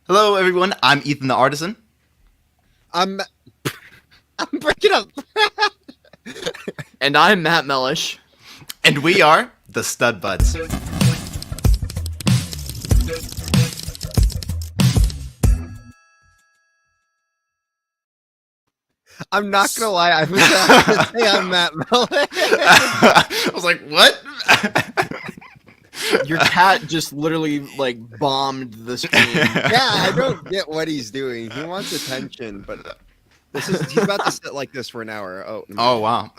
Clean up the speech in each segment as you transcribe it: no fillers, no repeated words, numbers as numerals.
Hello, everyone. I'm Ethan the Artisan. I'm I'm breaking up. And I'm Matt Mellish. And we are the Stud Buds. I'm not gonna lie. I was gonna say I'm Matt Mellish. I was like, what? Your cat just literally like bombed the screen. Yeah, I don't get what he's doing. He wants attention, but he's about to sit like this for an hour. Oh, no. Oh, wow.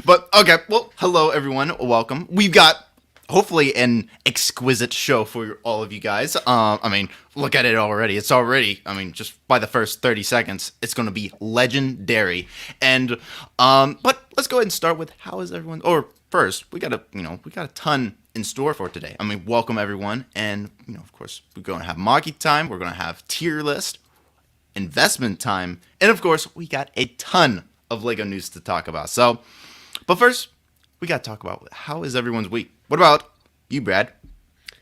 But, okay. Well, hello, everyone. Welcome. We've got, hopefully, an exquisite show for all of you guys. I mean, look at it already. It's already, just by the first 30 seconds, it's going to be legendary. And, but let's go ahead and start with how is everyone, or first, we got a ton in store for today. Welcome everyone. And, of course, we're going to have Maki time. We're going to have tier list, investment time. And, of course, we got a ton of Lego news to talk about. So, but first, we got to talk about how is everyone's week. What about you, Brad?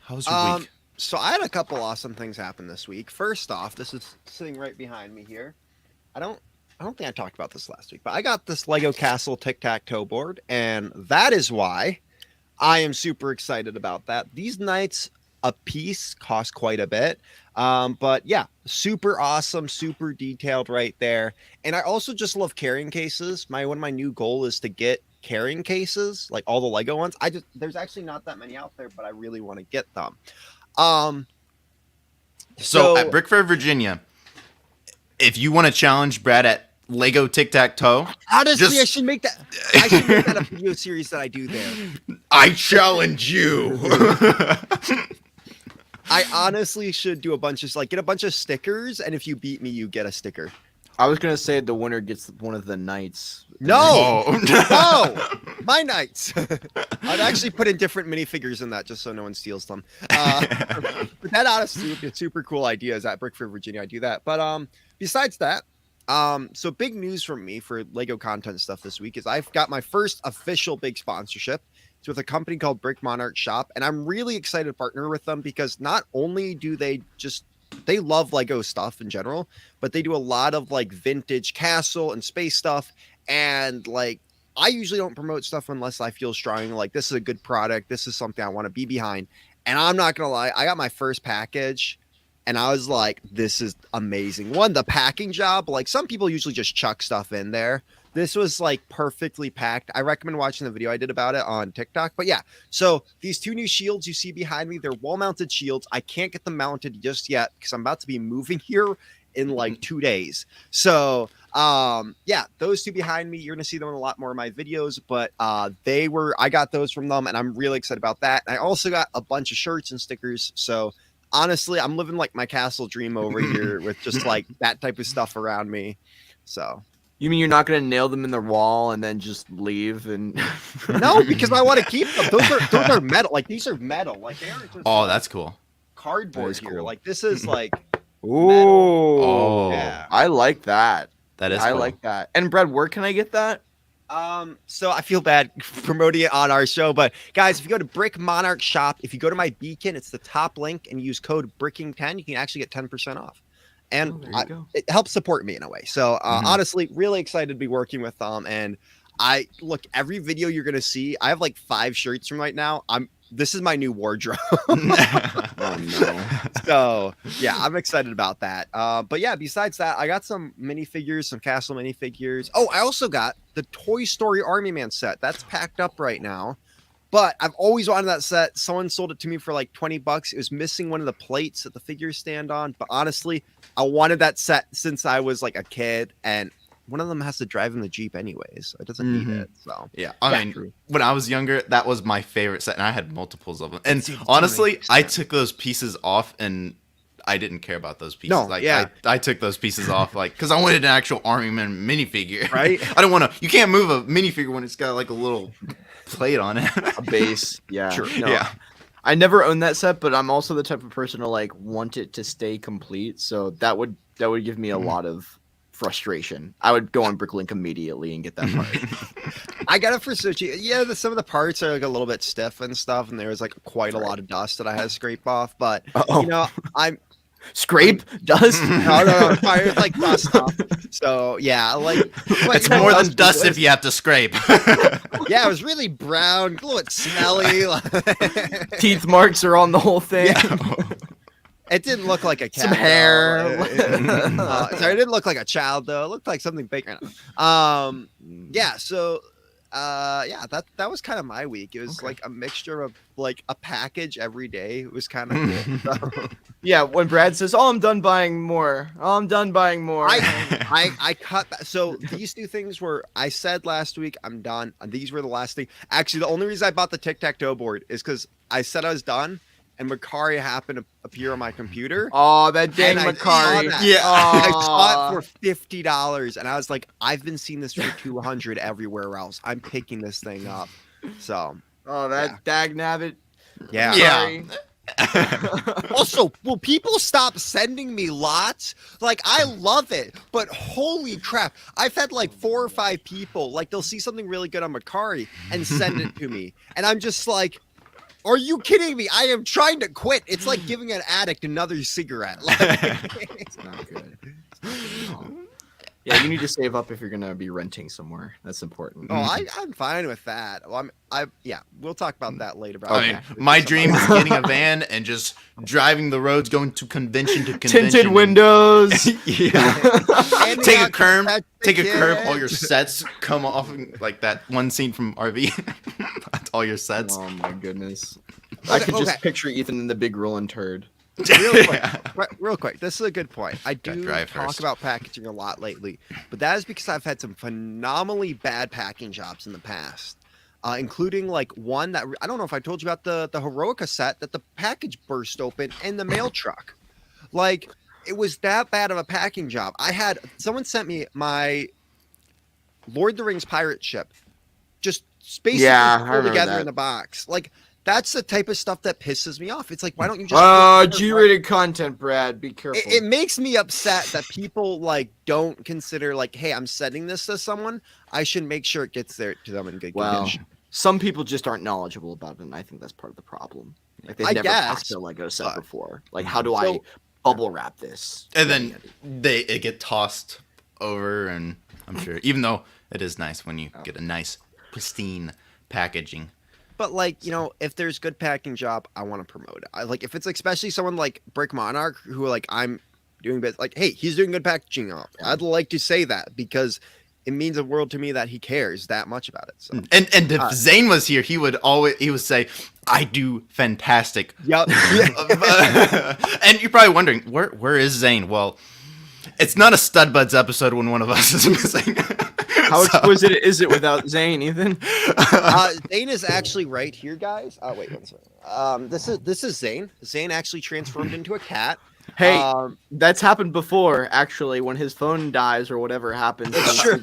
How's your week? So I had a couple awesome things happen this week. First off, this is sitting right behind me here. I don't think I talked about this last week, but I got this Lego Castle tic-tac-toe board, and that is why I am super excited about that. These knights a piece cost quite a bit, but yeah, super awesome, super detailed right there. And I also just love carrying cases. One of my new goal is to get carrying cases, like all the Lego ones. There's actually not that many out there, but I really want to get them. So at Brick Fair, Virginia, if you want to challenge Brad at Lego tic-tac-toe, honestly, I should make that a video series that I do there. I challenge you. I honestly should do get a bunch of stickers, and if you beat me, you get a sticker. I was gonna say the winner gets one of the knights. No, no, my knights. I'd actually put in different minifigures in that just so no one steals them. But that honestly would be a super cool idea. Is at Brick Fair, Virginia, I do that. But besides that, so big news from me for Lego content stuff this week is I've got my first official big sponsorship. It's with a company called Monarch Shop, and I'm really excited to partner with them because not only do they love Lego stuff in general, but they do a lot of like vintage castle and space stuff. And like, I usually don't promote stuff unless I feel strong. Like, this is a good product. This is something I want to be behind. And I'm not going to lie. I got my first package and I was like, this is amazing. One, the packing job, like some people usually just chuck stuff in there. This was like perfectly packed. I recommend watching the video I did about it on TikTok. But yeah, so these two new shields you see behind me, they're wall-mounted shields. I can't get them mounted just yet because I'm about to be moving here in like 2 days. So yeah, those two behind me, you're gonna see them in a lot more of my videos. But I got those from them, and I'm really excited about that. And I also got a bunch of shirts and stickers. So honestly, I'm living like my castle dream over here with just like that type of stuff around me. So. You mean you're not gonna nail them in the wall and then just leave? And no, because I want to keep them. Those are metal. Like these are metal. Like they aren't just that's cool. Cardboard here. Cool. Like this is like oh yeah. I like that. That is I cool. like that. And Brad, where can I get that? So I feel bad promoting it on our show, but guys, if you go to Monarch Shop, if you go to my beacon, it's the top link and use code BRICKING10, you can actually get 10% off. And it helps support me in a way. So honestly, really excited to be working with them. And every video you're going to see, I have like 5 shirts from right now. This is my new wardrobe. Oh no. So yeah, I'm excited about that. But yeah, besides that, I got some minifigures, some castle minifigures. Oh, I also got the Toy Story Army Man set. That's packed up right now. But I've always wanted that set. Someone sold it to me for like $20. It was missing one of the plates that the figures stand on. But honestly, I wanted that set since I was like a kid. And one of them has to drive in the Jeep anyways. So it doesn't need it. So yeah, I mean, when I was younger, that was my favorite set. And I had multiples of them. And honestly, I took those pieces off and I didn't care about those pieces. No, I took those pieces off because I wanted an actual Army Man minifigure. Right? I don't want to. You can't move a minifigure when it's got like a little plate on it. A base. Yeah. True. No, yeah. I never owned that set, but I'm also the type of person to like want it to stay complete. So that would give me a lot of frustration. I would go on Bricklink immediately and get that part. I got it for Sushi. Yeah, some of the parts are like a little bit stiff and stuff, and there was like quite a lot of dust that I had to scrape off. But you know, Scrape dust. No, fire is like dust off. So yeah, like but, It's you know, more than was dust good. if you have to scrape. Yeah, it was really brown, a little bit smelly. Teeth marks are on the whole thing. It didn't look like a cat. Some hair. Sorry, it didn't look like a child though. It looked like something big. Yeah. So, yeah, that was kind of my week. It was like a mixture of like a package every day. It was kind of cool. So, Yeah, when Brad says, "Oh, I'm done buying more. Oh, I'm done buying more." I cut back. So these two things were I said last week I'm done. These were the last thing. Actually, the only reason I bought the tic-tac-toe board is because I said I was done, and Macari happened to appear on my computer. Oh, that dang And I Macari. saw that. Yeah. I saw it for $50, and I was like, I've been seeing this for 200 everywhere else. I'm picking this thing up. So Oh, that dag nabbit. yeah. Yeah. Also, will people stop sending me lots? Like, I love it, but holy crap. I've had like 4 or 5 people, like, they'll see something really good on Macari and send it to me. And I'm just like, are you kidding me? I am trying to quit. It's like giving an addict another cigarette. Like, It's not good. Yeah, you need to save up if you're gonna be renting somewhere. That's important. I'm fine with that. Well, yeah, we'll talk about that later. I mean, my dream is getting a van and just driving the roads, going to convention to convention. Tinted windows. Yeah. Take a curve. All your sets come off like that one scene from RV. That's all your sets. Oh my goodness. I could just picture Ethan in the big rolling turd. Real quick, this is a good point. I do talk first. about packaging a lot lately, but that is because I've had some phenomenally bad packing jobs in the past, including like one that I don't know if I told you about the Heroica set that the package burst open in the mail truck. Like, it was that bad of a packing job. Someone sent me my Lord of the Rings pirate ship, just basically pulled together in the box. Like, that's the type of stuff that pisses me off. It's like, why don't you just G-rated content, Brad? Be careful. It makes me upset that people like don't consider like, hey, I'm sending this to someone. I should make sure it gets there to them in good condition. Some people just aren't knowledgeable about it, and I think that's part of the problem. Like, they've never packed a Lego set before. Like, how do I bubble wrap this? And then it get tossed over, and I'm sure, even though it is nice when you get a nice, pristine packaging. But like, you know, if there's good packing job, I want to promote it. Like, if it's especially someone like Brick Monarch, who like I'm doing bits, like, hey, he's doing good packaging. I'd like to say that because it means a world to me that he cares that much about it. So. And if Zane was here, he would say, I do fantastic. Yep. And you're probably wondering, where is Zane? Well, it's not a Stud Buds episode when one of us is missing. How exquisite is it without Zane, Ethan? Zane is actually right here, guys. Oh, wait one second. This is Zane. Zane actually transformed into a cat. Hey, that's happened before, actually, when his phone dies or whatever happens. Sure.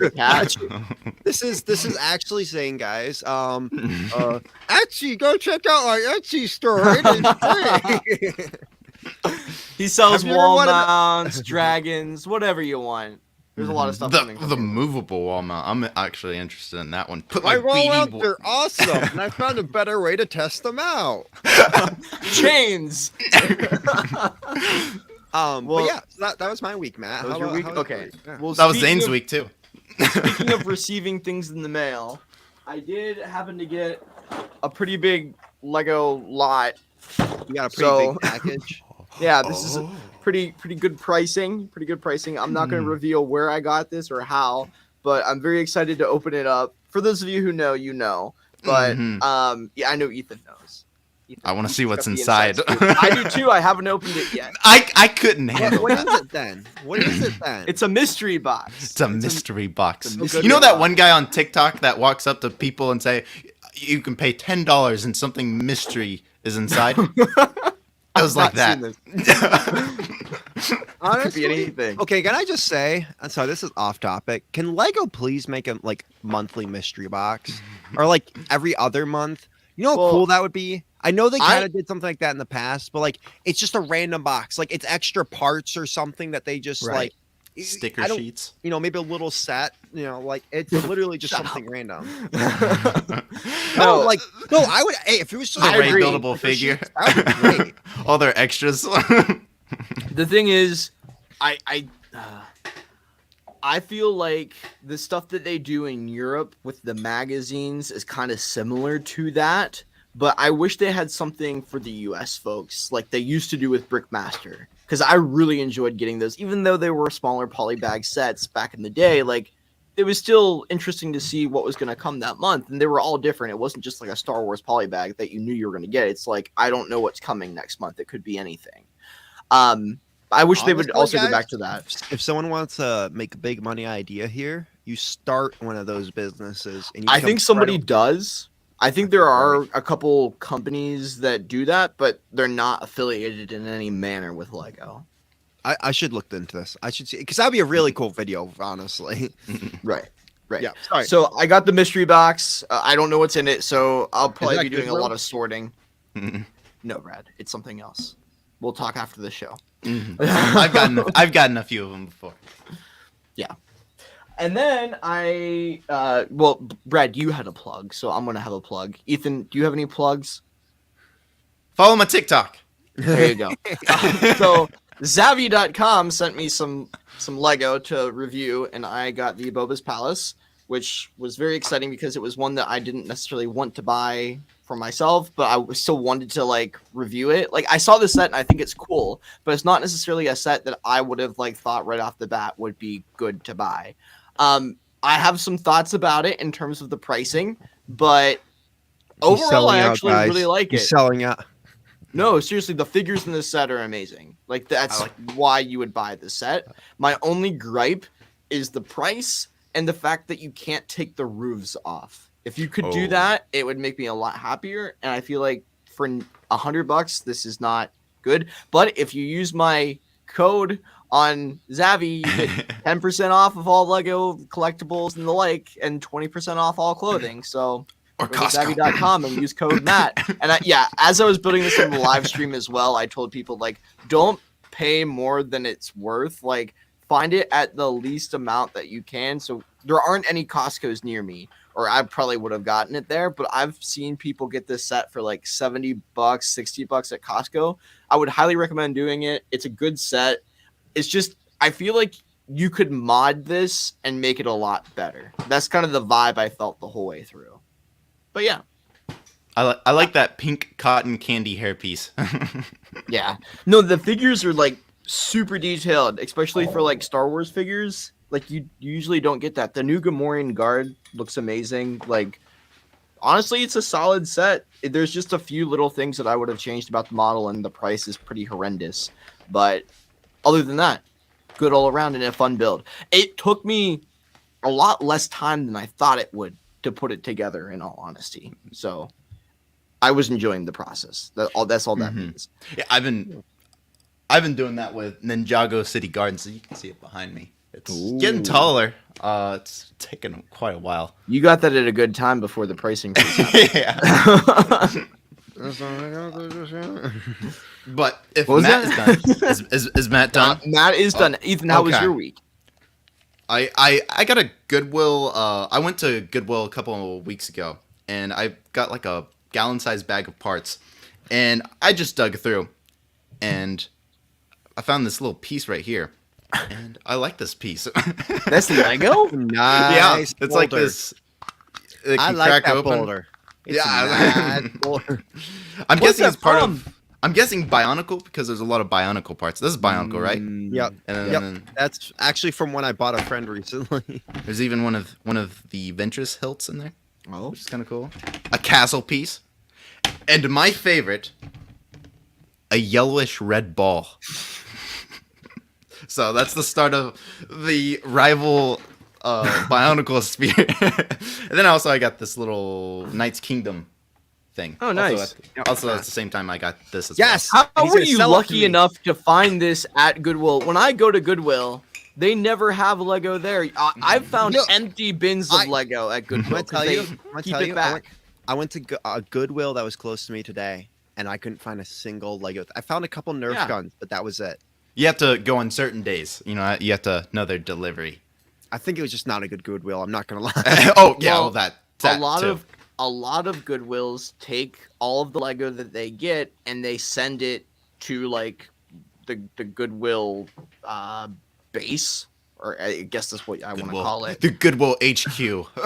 This is actually Zane, guys. Actually, go check out our Etsy store. It is free. He sells wall mounts, dragons, whatever you want. There's a lot of stuff. The movable wall mount. I'm actually interested in that one. Put my wall mounts are awesome, and I found a better way to test them out. Chains. Well, yeah, so that was my week, Matt. That was your week? Okay. Yeah. Well, that was Zane's week too. Speaking of receiving things in the mail, I did happen to get a pretty big Lego lot. You got a pretty big package. Yeah, this is pretty good pricing. I'm not going to reveal where I got this or how, but I'm very excited to open it up. For those of you who know, you know. But yeah, I know Ethan knows. I want to see what's inside. I do too. I haven't opened it yet. I couldn't handle What is it then? It's a mystery box. It's a mystery box. It's a mystery You know that box. one guy on TikTok that walks up to people and say, you can pay $10 and something mystery is inside? I was like that. Honestly, Could be anything. Okay, can I just say? I'm sorry, this is off topic. Can Lego please make a monthly mystery box, or like every other month? You know how cool that would be. I know they kind of did something like that in the past, but like it's just a random box. Like it's extra parts or something that they just like sticker sheets. You know, maybe a little set. You know, like it's literally just something random. No, I would. Hey, if it was just The a Ray buildable figure. that would be great. All their extras. The thing is, I feel like the stuff that they do in Europe with the magazines is kind of similar to that, but I wish they had something for the US folks like they used to do with Brickmaster, because I really enjoyed getting those, even though they were smaller polybag sets back in the day. Like, it was still interesting to see what was going to come that month, and they were all different. It wasn't just like a Star Wars polybag that you knew you were going to get. It's like, I don't know what's coming next month. It could be anything. I wish they would also go back to that. If someone wants to make a big money idea here, you start one of those businesses. And I think somebody does. I think there are a couple companies that do that, but they're not affiliated in any manner with Lego. I should look into this. I should see, because that'd be a really cool video, honestly. Right. Yeah. Sorry. So I got the mystery box. I don't know what's in it, so I'll probably be doing Goodwill? a lot of sorting. No, Brad, it's something else. We'll talk after the show. I've gotten a few of them before. Yeah. And then Brad, you had a plug, so I'm gonna have a plug. Ethan, do you have any plugs? Follow my TikTok. There you go. So Zavvi.com sent me some Lego to review, and I got the Bobas Palace, which was very exciting because it was one that I didn't necessarily want to buy for myself, but I still wanted to like review it. Like, I saw the set and I think it's cool, but it's not necessarily a set that I would have like thought right off the bat would be good to buy. I have some thoughts about it in terms of the pricing, but overall I actually really like it. Selling out. No, seriously, the figures in this set are amazing. Like, that's why you would buy the set. My only gripe is the price and the fact that you can't take the roofs off. If you could do that, it would make me a lot happier. And I feel like for $100, this is not good. But if you use my code on Zavvi, you get 10% off of all Lego collectibles and the like, and 20% off all clothing. So Or go to Costco. Zavvi.com and use code Matt. And as I was building this in the live stream as well, I told people, like, don't pay more than it's worth. Like, find it at the least amount that you can. So there aren't any Costco's near me, or I probably would have gotten it there, but I've seen people get this set for like $70, $60 at Costco. I would highly recommend doing it. It's a good set. It's just, I feel like you could mod this and make it a lot better. That's kind of the vibe I felt the whole way through. But yeah. I like that pink cotton candy hairpiece. Yeah. No, the figures are like super detailed, especially for like Star Wars figures. Like, you usually don't get that. The new Gamorrean guard looks amazing. Like, honestly, it's a solid set. There's just a few little things that I would have changed about the model, and the price is pretty horrendous. But other than that, good all around and a fun build. It took me a lot less time than I thought it would to put it together, in all honesty. So I was enjoying the process. That's all that means. Yeah, I've been doing that with Ninjago City Gardens, so you can see it behind me. It's getting taller. It's taken quite a while. You got that at a good time before the price increase happened. Yeah. But if What was Matt that? is done, is Matt done? Matt is done. Ethan, how was okay. your week? I got a Goodwill. I went to Goodwill a couple of weeks ago, and I got like a gallon-sized bag of parts, and I just dug through, and I found this little piece right here, and I like this piece. That's Lego? Nice. Yeah, it's like this. It I can like crack that open. boulder. It's Yeah. a nice boulder. I'm What's guessing that it's part from? of. I'm guessing Bionicle because there's a lot of Bionicle parts. This is Bionicle, right? Yep. And Yep. then That's actually from when I bought a friend recently. there's even one of the Ventress hilts in there, Oh. which is kind of cool. A castle piece, and my favorite, a yellowish red ball. So that's the start of the rival Bionicle sphere. And then I got this little Knight's Kingdom thing. Oh, nice. Also at the same time, I got this as Yes. well. How He's were gonna you sell it to lucky me. enough to find this at Goodwill? When I go to Goodwill, they never have Lego there. I've found No, empty bins of Lego at I'm Goodwill. gonna tell you. Keep it back. I went to a Goodwill that was close to me today, and I couldn't find a single Lego. I found a couple Nerf guns, but that was it. You have to go on certain days. You know, you have to know their delivery. I think it was just not a good Goodwill. I'm not gonna lie. Oh yeah, Well, well, that a lot too. of Goodwills take all of the Lego that they get and they send it to like the Goodwill base, or I guess that's what I want to call it. The Goodwill HQ.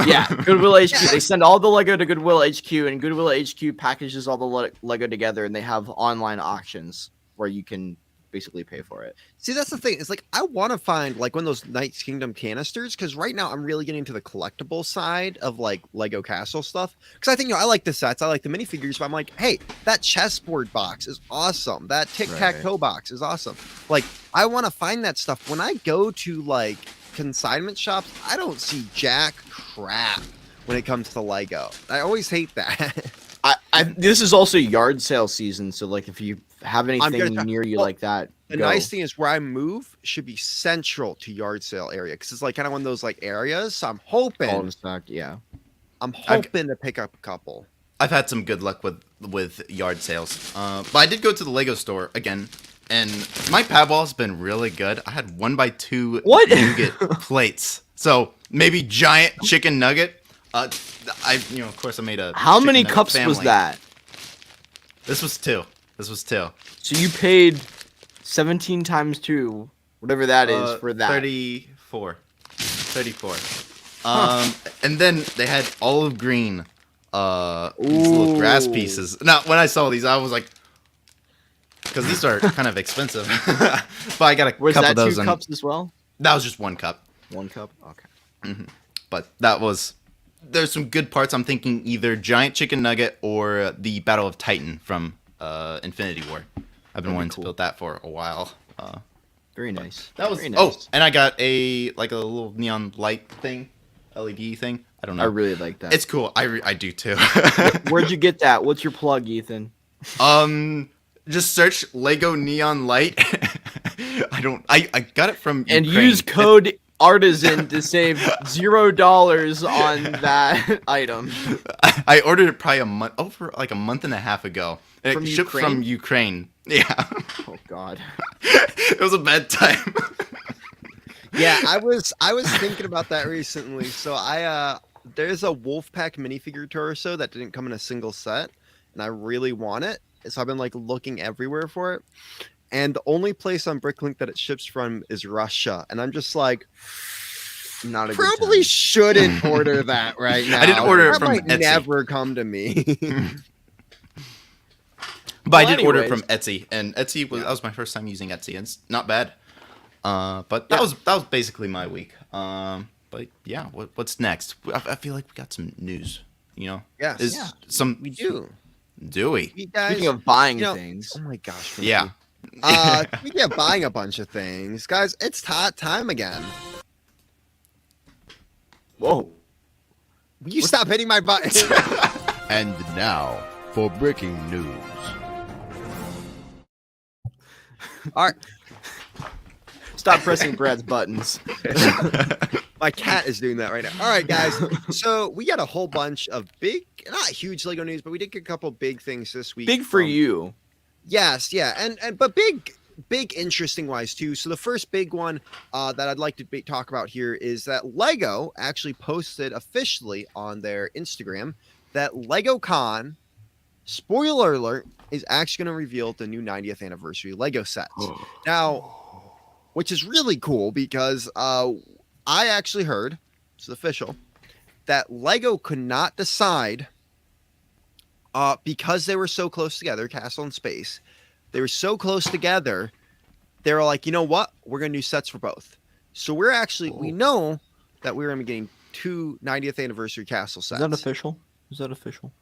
Yeah, Goodwill HQ. They send all the Lego to Goodwill HQ, and Goodwill HQ packages all the Lego together, and they have online auctions where you can basically pay for it. See, that's the thing. It's like I want to find like one of those Knights Kingdom canisters, because right now I'm really getting to the collectible side of like Lego Castle stuff. Because I think I like the sets, I like the minifigures, but I'm like, hey, that chessboard box is awesome. That tic-tac-toe box is awesome. Like, I want to find that stuff. When I go to like consignment shops, I don't see jack crap when it comes to Lego. I always hate that. This is also yard sale season, so like if you have anything near you like that, the nice thing is where I move should be central to yard sale area, because it's like kind of one of those like areas. So I'm hoping, I'm hoping to pick up a couple. I've had some good luck with yard sales, but I did go to the Lego store again, and my paddball's been really good. I had 1x2 nougat plates, so maybe giant chicken nugget. Of course, I made a. How many cups was that? This was 2. So you paid 17 times 2, whatever that is, for that. 34. And then they had olive green, these little grass pieces. Now, when I saw these, I was like, because these are kind of expensive. But I got a couple of those. Was that 2 cups as well? That was just 1 cup. 1 cup? Okay. Mm-hmm. But there's some good parts. I'm thinking either giant chicken nugget or the Battle of Titan from Infinity War. I've been wanting to build that for a while. Very nice. That was very nice. Oh, and I got a little neon light thing, LED thing. I don't know. I really like that. It's cool. I do too. Where'd you get that? What's your plug, Ethan? Just search Lego neon light. I got it from and Ukraine. Use code Artisan to save $0 on that item. I ordered it probably a month and a half ago. And From it shipped Ukraine? from Ukraine. Yeah. Oh God. It was a bad time. Yeah, I was thinking about that recently. So there's a Wolfpack minifigure torso that didn't come in a single set, and I really want it. So I've been like looking everywhere for it. And the only place on Bricklink that it ships from is Russia. And I'm just like, Not a probably good shouldn't order that right now. I didn't order it that from might Etsy. never come to me. But I Well, did order it anyways. from Etsy, and Etsy that was my first time using Etsy. And it's not bad. But that was basically my week. But yeah, what's next? I feel like we got some news. You know? Yes. We do. Do we? You guys, Speaking of buying things, oh my gosh. Yeah. Speaking of buying a bunch of things, guys, it's time again. whoa. Will you stop hitting my button? And now for breaking news. All right. Stop pressing Brad's buttons. My cat is doing that right now. All right, guys. So we got a whole bunch of big, not huge Lego news, but we did get a couple big things this week. Big for you. Yes, yeah, and but big interesting wise too. So the first big one that I'd like to talk about here is that Lego actually posted officially on their Instagram that LegoCon, spoiler alert, is actually going to reveal the new 90th anniversary Lego sets. Now, which is really cool because I actually heard, it's official, that Lego could not decide because they were so close together, Castle and Space, they were so close together, they were like, you know what? We're going to do sets for both. So we're actually, we know that we're going to be getting 2 90th anniversary Castle sets. Is that official? Is that official?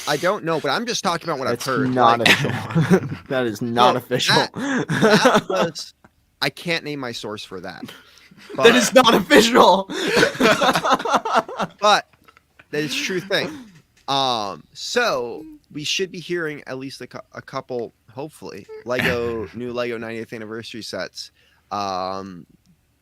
I don't know, but I'm just talking about what That's I've heard. not Like, official. That is not official. that was, I can't name my source for that. But, That is not official. but that is a true thing. So we should be hearing at least a couple, hopefully, new Lego 90th anniversary sets.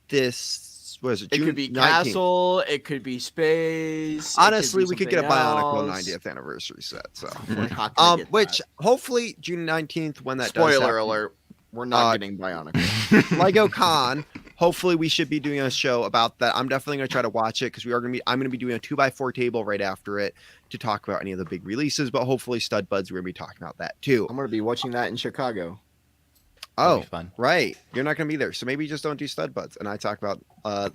This was it? It June could be 19th. Castle. It could be Space. Honestly, we could get a Bionicle else. 90th anniversary set. So, We're not gonna get which that. hopefully June 19th when that does Spoiler happen. alert. We're not getting Bionicle. Lego Con. Hopefully, we should be doing a show about that. I'm definitely going to try to watch it because I'm going to be doing a 2x4 table right after it to talk about any of the big releases. But hopefully, Stud Buds, we're going to be talking about that too. I'm gonna be watching that in Chicago. That'd Oh, be fun. right. You're not gonna be there, so maybe just don't do stud buds. And I talk about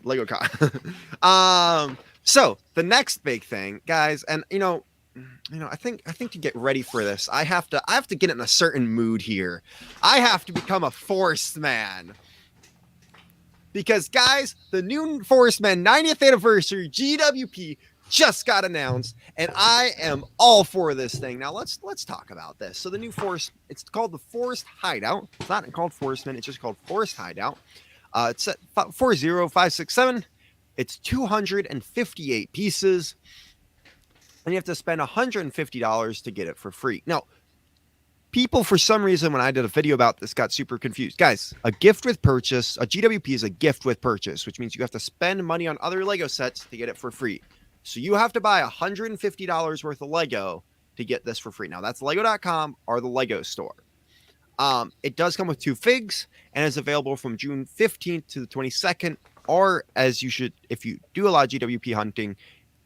Lego Con. So the next big thing, guys, and I think to get ready for this, I have to get in a certain mood here. I have to become a Forest Man. Because guys, the new Forest Man 90th anniversary GWP just got announced, and I am all for this thing. Now let's talk about this. So the new Forest, it's called the Forest Hideout. It's not called Forest Man, it's just called Forest Hideout. It's at 40567. It's 258 pieces, and you have to spend $150 to get it for free. Now, people, for some reason, when I did a video about this, got super confused. Guys, a gift with purchase, a GWP is a gift with purchase, which means you have to spend money on other Lego sets to get it for free. So you have to buy $150 worth of Lego to get this for free. Now, that's Lego.com or the Lego store. It does come with 2 figs and is available from June 15th to the 22nd, or as you should, if you do a lot of GWP hunting,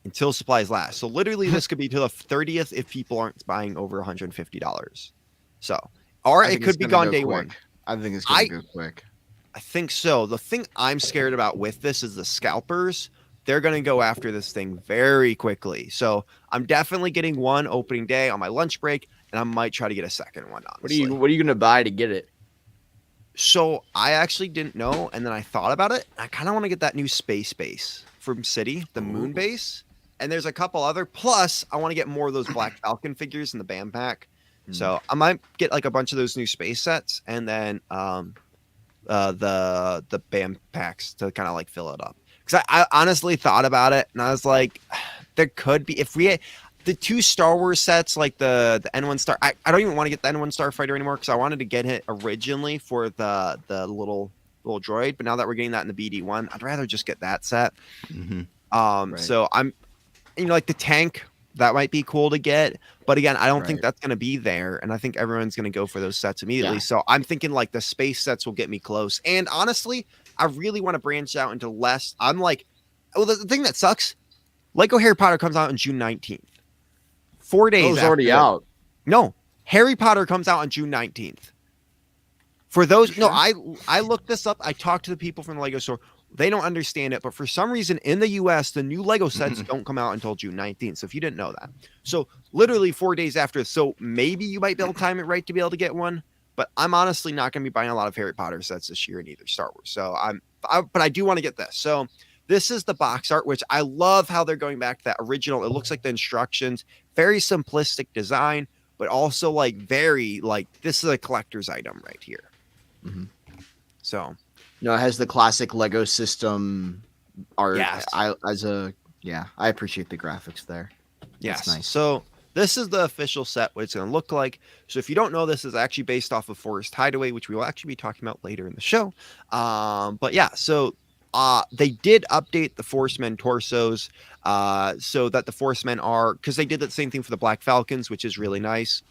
until supplies last. So literally this could be till the 30th if people aren't buying over $150. So, or it could be gone day one. I think it's going to go quick. I think so. The thing I'm scared about with this is the scalpers. They're going to go after this thing very quickly. So I'm definitely getting one opening day on my lunch break, and I might try to get a second one, honestly. What are you going to buy to get it? So I actually didn't know, and then I thought about it. I kind of want to get that new space base from City, the moon base. And there's a couple other. Plus, I want to get more of those Black Falcon figures in the BAM pack. So I might get like a bunch of those new space sets, and then the BAM packs to kind of like fill it up. Because I honestly thought about it, and I was like, there could be, if we had the 2 Star Wars sets, like the N1 Star. I don't even want to get the N1 Starfighter anymore because I wanted to get it originally for the little droid, but now that we're getting that in the BD1, I'd rather just get that set. Right. So I'm, like the tank, that might be cool to get, but again, I don't think that's going to be there, and I think everyone's going to go for those sets immediately. So I'm thinking like the space sets will get me close, and honestly, I really want to branch out into less. I'm like, the thing that sucks, Lego Harry Potter comes out on June 19th. 4 days. It's already out. No, Harry Potter comes out on June 19th. For those, no, I looked this up. I talked to the people from the Lego store. They don't understand it, but for some reason in the US, the new Lego sets don't come out until June 19th. So if you didn't know that, so literally 4 days after, so maybe you might be able to time it right to be able to get one. But I'm honestly not going to be buying a lot of Harry Potter sets this year, and either Star Wars. So but I do want to get this. So this is the box art, which I love how they're going back to that original. It looks like the instructions, very simplistic design, but also like very like this is a collector's item right here. So. No, it has the classic Lego system art. Yes. I appreciate the graphics there. Yes. Nice. So this is the official set, what it's going to look like. So if you don't know, this is actually based off of Forest Hideaway, which we will actually be talking about later in the show. But yeah, so they did update the Forest Men torsos so that the Forest Men are, because they did the same thing for the Black Falcons, which is really nice.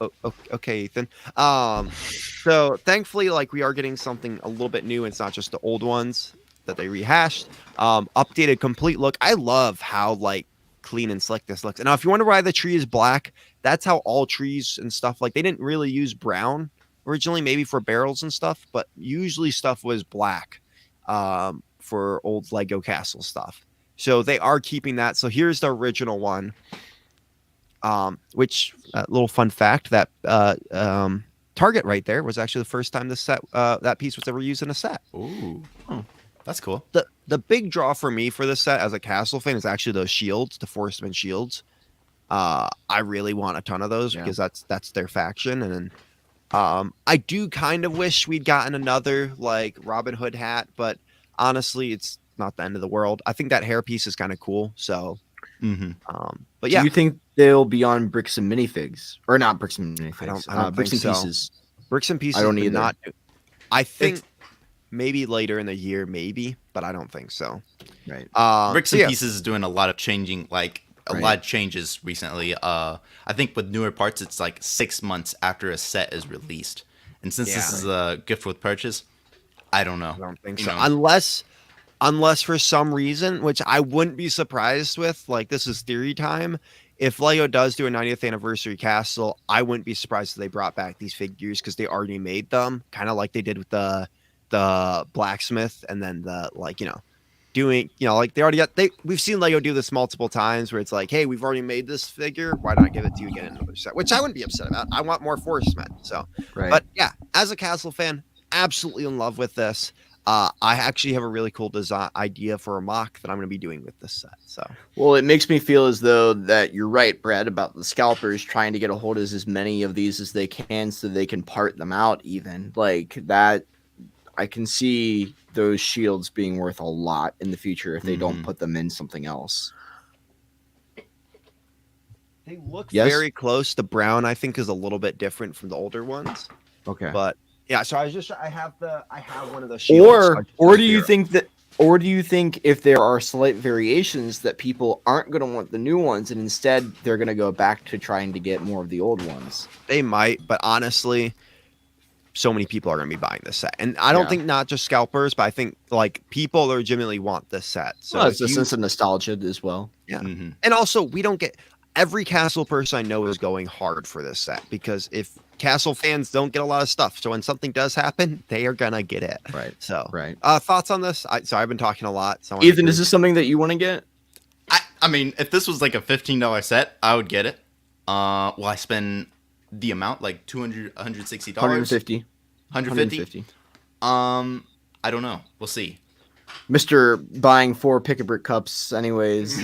Oh, okay, Ethan. So thankfully, like we are getting something a little bit new. It's not just the old ones that they rehashed. Updated complete look. I love how like clean and slick this looks. And now, if you wonder why the tree is black, that's how all trees and stuff, like they didn't really use brown originally, maybe for barrels and stuff, but usually stuff was black for old Lego castle stuff. So they are keeping that. So here's the original one. Which little fun fact that Target right there was actually the first time this set that piece was ever used in a set. Ooh, that's cool. The big draw for me for this set as a castle fan is actually those shields, the Forestman shields. I really want a ton of those because that's their faction, and then I do kind of wish we'd gotten another like Robin Hood hat, but honestly, it's not the end of the world. I think that hair piece is kind of cool, so. But yeah, do you think they'll be on bricks and minifigs, or not bricks and minifigs? I don't bricks think and so. pieces. Bricks and pieces. I don't either. Not. I think maybe later in the year, maybe, but I don't think so. Right. Bricks and Pieces is doing a lot of changing, like a lot of changes recently. I think with newer parts, it's like 6 months after a set is released, and since this is a gift with purchase, I don't know. I don't think so. Unless for some reason, which I wouldn't be surprised with, like this is theory time, if Lego does do a 90th anniversary castle, I wouldn't be surprised if they brought back these figures because they already made them, kind of like they did with the blacksmith, and then doing, like they already got we've seen Lego do this multiple times where it's like, hey, we've already made this figure, why not give it to you again in another set, which I wouldn't be upset about. I want more Forest Men. So Right. but yeah, as a castle fan, absolutely in love with this. I actually have a really cool design idea for a mock that I'm going to be doing with this set. So, Well, it makes me feel as though that you're right, Brad, about the scalpers trying to get a hold of as many of these as they can so they can part them out even. Like that, I can see those shields being worth a lot in the future if they don't put them in something else. they look Yes? very close. The brown, I think, is a little bit different from the older ones. Okay. But yeah, so I have one of the shields. Or do you think if there are slight variations that people aren't going to want the new ones and instead they're going to go back to trying to get more of the old ones? They might, but honestly, so many people are going to be buying this set. And I don't think not just scalpers, but I think like people legitimately want this set. So Well, it's a sense of nostalgia as well. Yeah. And also, we don't get every castle person I know is going hard for this set because if castle fans don't get a lot of stuff, so when something does happen, they are gonna get it. Right. So, Right. Thoughts on this? I've been talking a lot. So Ethan, is this something that you want to get? I mean, if this was like a $15 set, I would get it. Will I spend the amount, like $200, $160? 150. 150? I don't know. We'll see. Mr. buying 4 Pick-a-Brick cups anyways.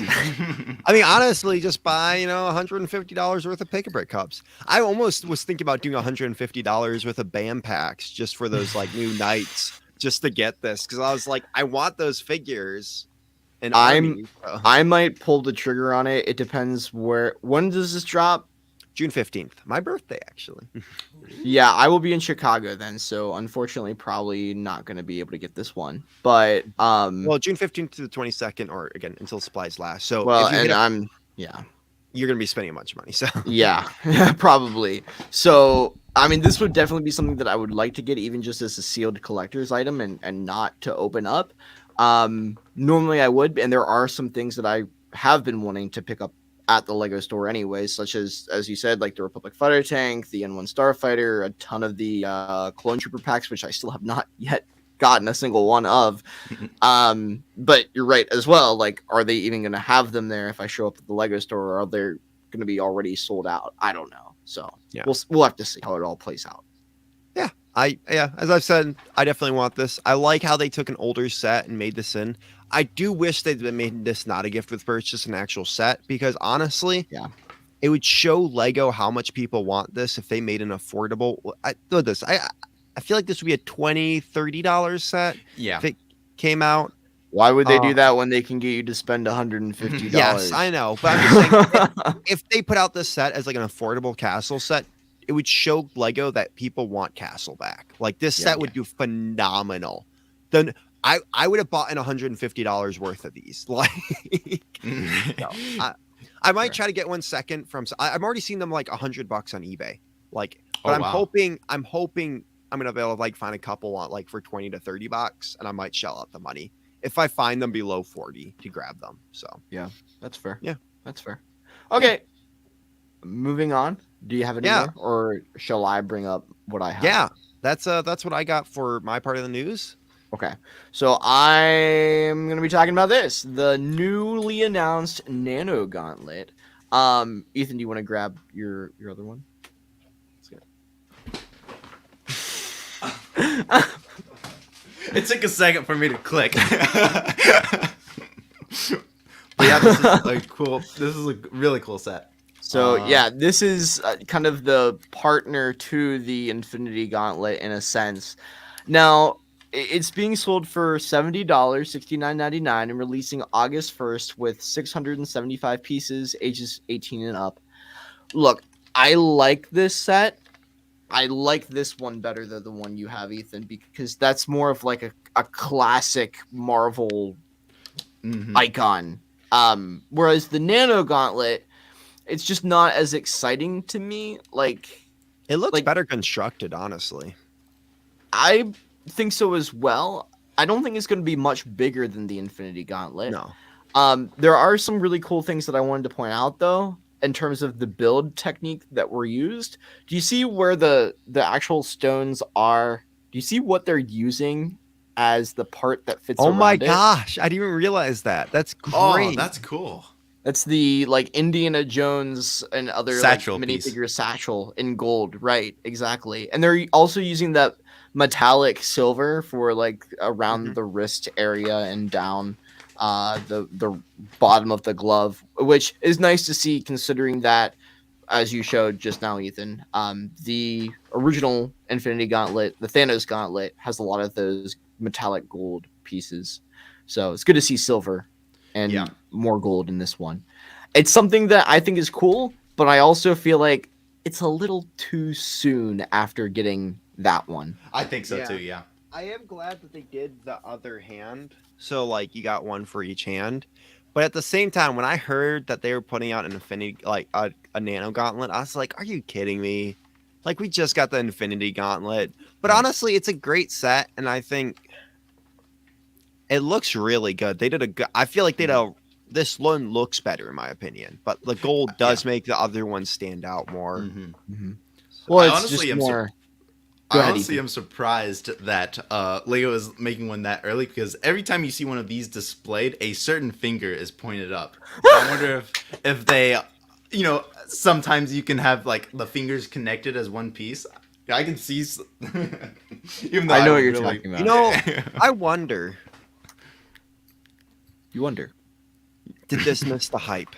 I mean, honestly, just buy, $150 worth of Pick-a-Brick cups. I almost was thinking about doing $150 worth of BAM packs just for those like new knights, just to get this. Because I was like, I want those figures. And I might pull the trigger on it. It depends when does this drop? June 15th, my birthday, actually. Yeah, I will be in Chicago then, so unfortunately probably not going to be able to get this one. But well, June 15th to the 22nd, or again until supplies last. So well, if you and you're gonna be spending a bunch of money. So yeah, probably. So I mean, this would definitely be something that I would like to get, even just as a sealed collector's item and not to open up. Normally I would, and there are some things that I have been wanting to pick up at the Lego store anyways, such as you said, like the Republic Fighter Tank, the N1 Starfighter, a ton of the Clone Trooper packs, which I still have not yet gotten a single one of. But you're right as well. Like, are they even going to have them there if I show up at the Lego store, or are they going to be already sold out? I don't know. So yeah, we'll have to see how it all plays out. Yeah, as I've said, I definitely want this. I like how they took an older set and made this in. I do wish they'd made this not a gift with purchase, an actual set, because honestly, it would show Lego how much people want this if they made an affordable. I feel like this would be a $20, $30 set. Yeah, if it came out. Why would they do that when they can get you to spend $150? Yes, I know, but I'm just saying, if they put out this set as like an affordable castle set, it would show Lego that people want castle back. Like this set would do phenomenal. Then I would have bought in $150 worth of these. Like, I might try to get one second from. I've already seen them like $100 on eBay. Like, but I'm hoping I'm gonna be able to like find a couple on like for $20 to $30, and I might shell out the money if I find them below 40 to grab them. So yeah, that's fair. Yeah, that's fair. Okay, moving on. Do you have any more, or shall I bring up what I have? Yeah, that's what I got for my part of the news. Okay, so I'm gonna be talking about this, the newly announced Nano Gauntlet. Ethan, do you want to grab your other one? It took a second for me to click. But yeah, this is like cool. This is a really cool set. So yeah, this is kind of the partner to the Infinity Gauntlet in a sense. Now, it's being sold for $70, $69.99, and releasing August 1st with 675 pieces, ages 18 and up. Look, I like this set. I like this one better than the one you have, Ethan, because that's more of like a classic Marvel icon. Whereas the Nano Gauntlet, it's just not as exciting to me. Like, it looks better constructed, honestly. I think so as well. I don't think it's going to be much bigger than the Infinity Gauntlet. No. There are some really cool things that I wanted to point out, though. in terms of the build technique that were used. Do you see where the actual stones are? Do you see what they're using as the part that fits Oh my around it? gosh, I didn't even realize that. That's Oh, great. that's cool. That's the like Indiana Jones and other Satchel like piece. minifigure satchel in gold, right? Exactly. And they're also using that metallic silver for like around the wrist area and down the bottom of the glove, which is nice to see considering that, as you showed just now, Ethan, the original Infinity Gauntlet, the Thanos Gauntlet, has a lot of those metallic gold pieces. So it's good to see silver and more gold in this one. It's something that I think is cool, but I also feel like it's a little too soon after getting that one. I think so Yeah. too. Yeah. I am glad that they did the other hand. So like you got one for each hand. But at the same time, when I heard that they were putting out an Infinity, like a Nano Gauntlet, I was like, are you kidding me? Like we just got the Infinity Gauntlet. But honestly, it's a great set, and I think it looks really good. They did a good. I feel like they did a. This one looks better in my opinion, but the gold does make the other one stand out more. Well, I it's honestly just am more. I ahead, honestly Ethan. am surprised that Lego is making one that early, because every time you see one of these displayed, a certain finger is pointed up. I wonder if they, sometimes you can have like the fingers connected as one piece. I can see, even though I know what would you're talking about. You know, I wonder, You wonder. did this miss the hype?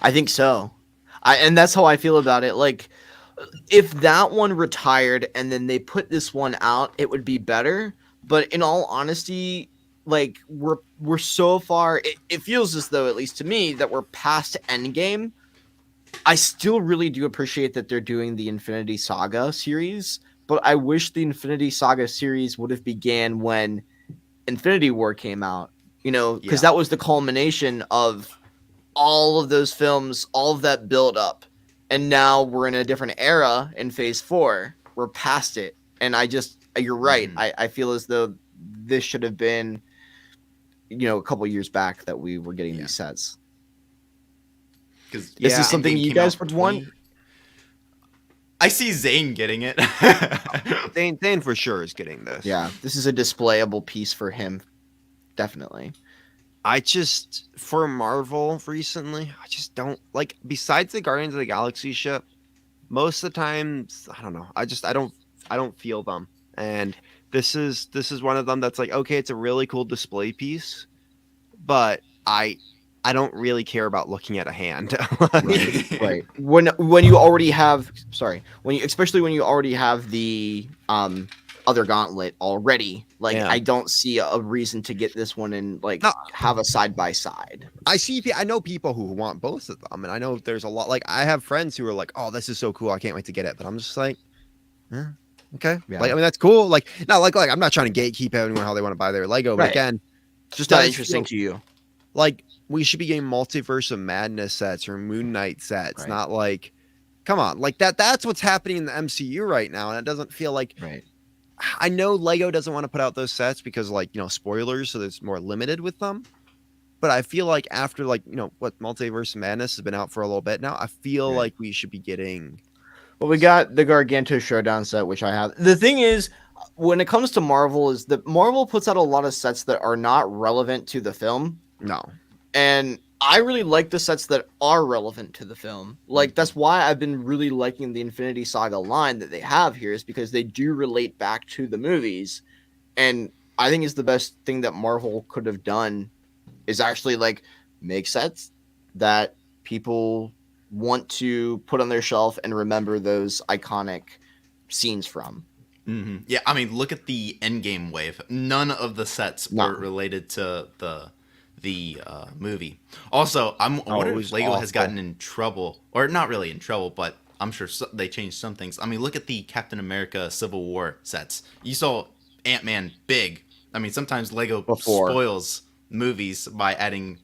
I think so. And that's how I feel about it. Like, if that one retired and then they put this one out, it would be better. But in all honesty, like we're so far. It feels as though, at least to me, that we're past Endgame. I still really do appreciate that they're doing the Infinity Saga series, but I wish the Infinity Saga series would have began when Infinity War came out. Because that was the culmination of all of those films, all of that build up. And now we're in a different era in phase 4. We're past it. And you're right. I feel as though this should have been, a couple years back that we were getting these sets. Because Is this something you guys would want? I see Zane getting it. Dane for sure is getting this. Yeah, this is a displayable piece for him. Definitely. I just, for Marvel recently, I just don't like, besides the Guardians of the Galaxy ship, most of the times, I don't know. I don't feel them. And this is one of them that's like, okay, it's a really cool display piece, but I don't really care about looking at a hand. Right. When you already have, especially when you already have the other gauntlet already, I don't see a reason to get this one and have a side by side. I know people who want both of them, and I know there's a lot, like I have friends who are like, oh, this is so cool, I can't wait to get it, but I'm just like, okay. Yeah. Like, I mean, that's cool. Like, not like I'm not trying to gatekeep anyone how they want to buy their Lego, but Right. again, Just not interesting to you. like we should be getting Multiverse of Madness sets or Moon Knight sets, Right. not like, come on, like that's what's happening in the MCU right now, and it doesn't feel like, Right. I know Lego doesn't want to put out those sets because spoilers, so there's more limited with them. But I feel like after what Multiverse of Madness has been out for a little bit now, I feel like we should be getting. Well, we got the Garganto Showdown set, which I have. The thing is, when it comes to Marvel, is that Marvel puts out a lot of sets that are not relevant to the film. No. And I really like the sets that are relevant to the film. Like, that's why I've been really liking the Infinity Saga line that they have here, is because they do relate back to the movies. And I think it's the best thing that Marvel could have done is actually make sets that people want to put on their shelf and remember those iconic scenes from. Mm-hmm. Yeah, I mean, look at the Endgame wave. None of the sets were related to the movie. Also, I wonder if Lego has gotten in trouble, or not really in trouble, but I'm sure they changed some things. I mean, look at the Captain America Civil War sets. You saw Ant-Man big. I mean, sometimes Lego spoils movies by adding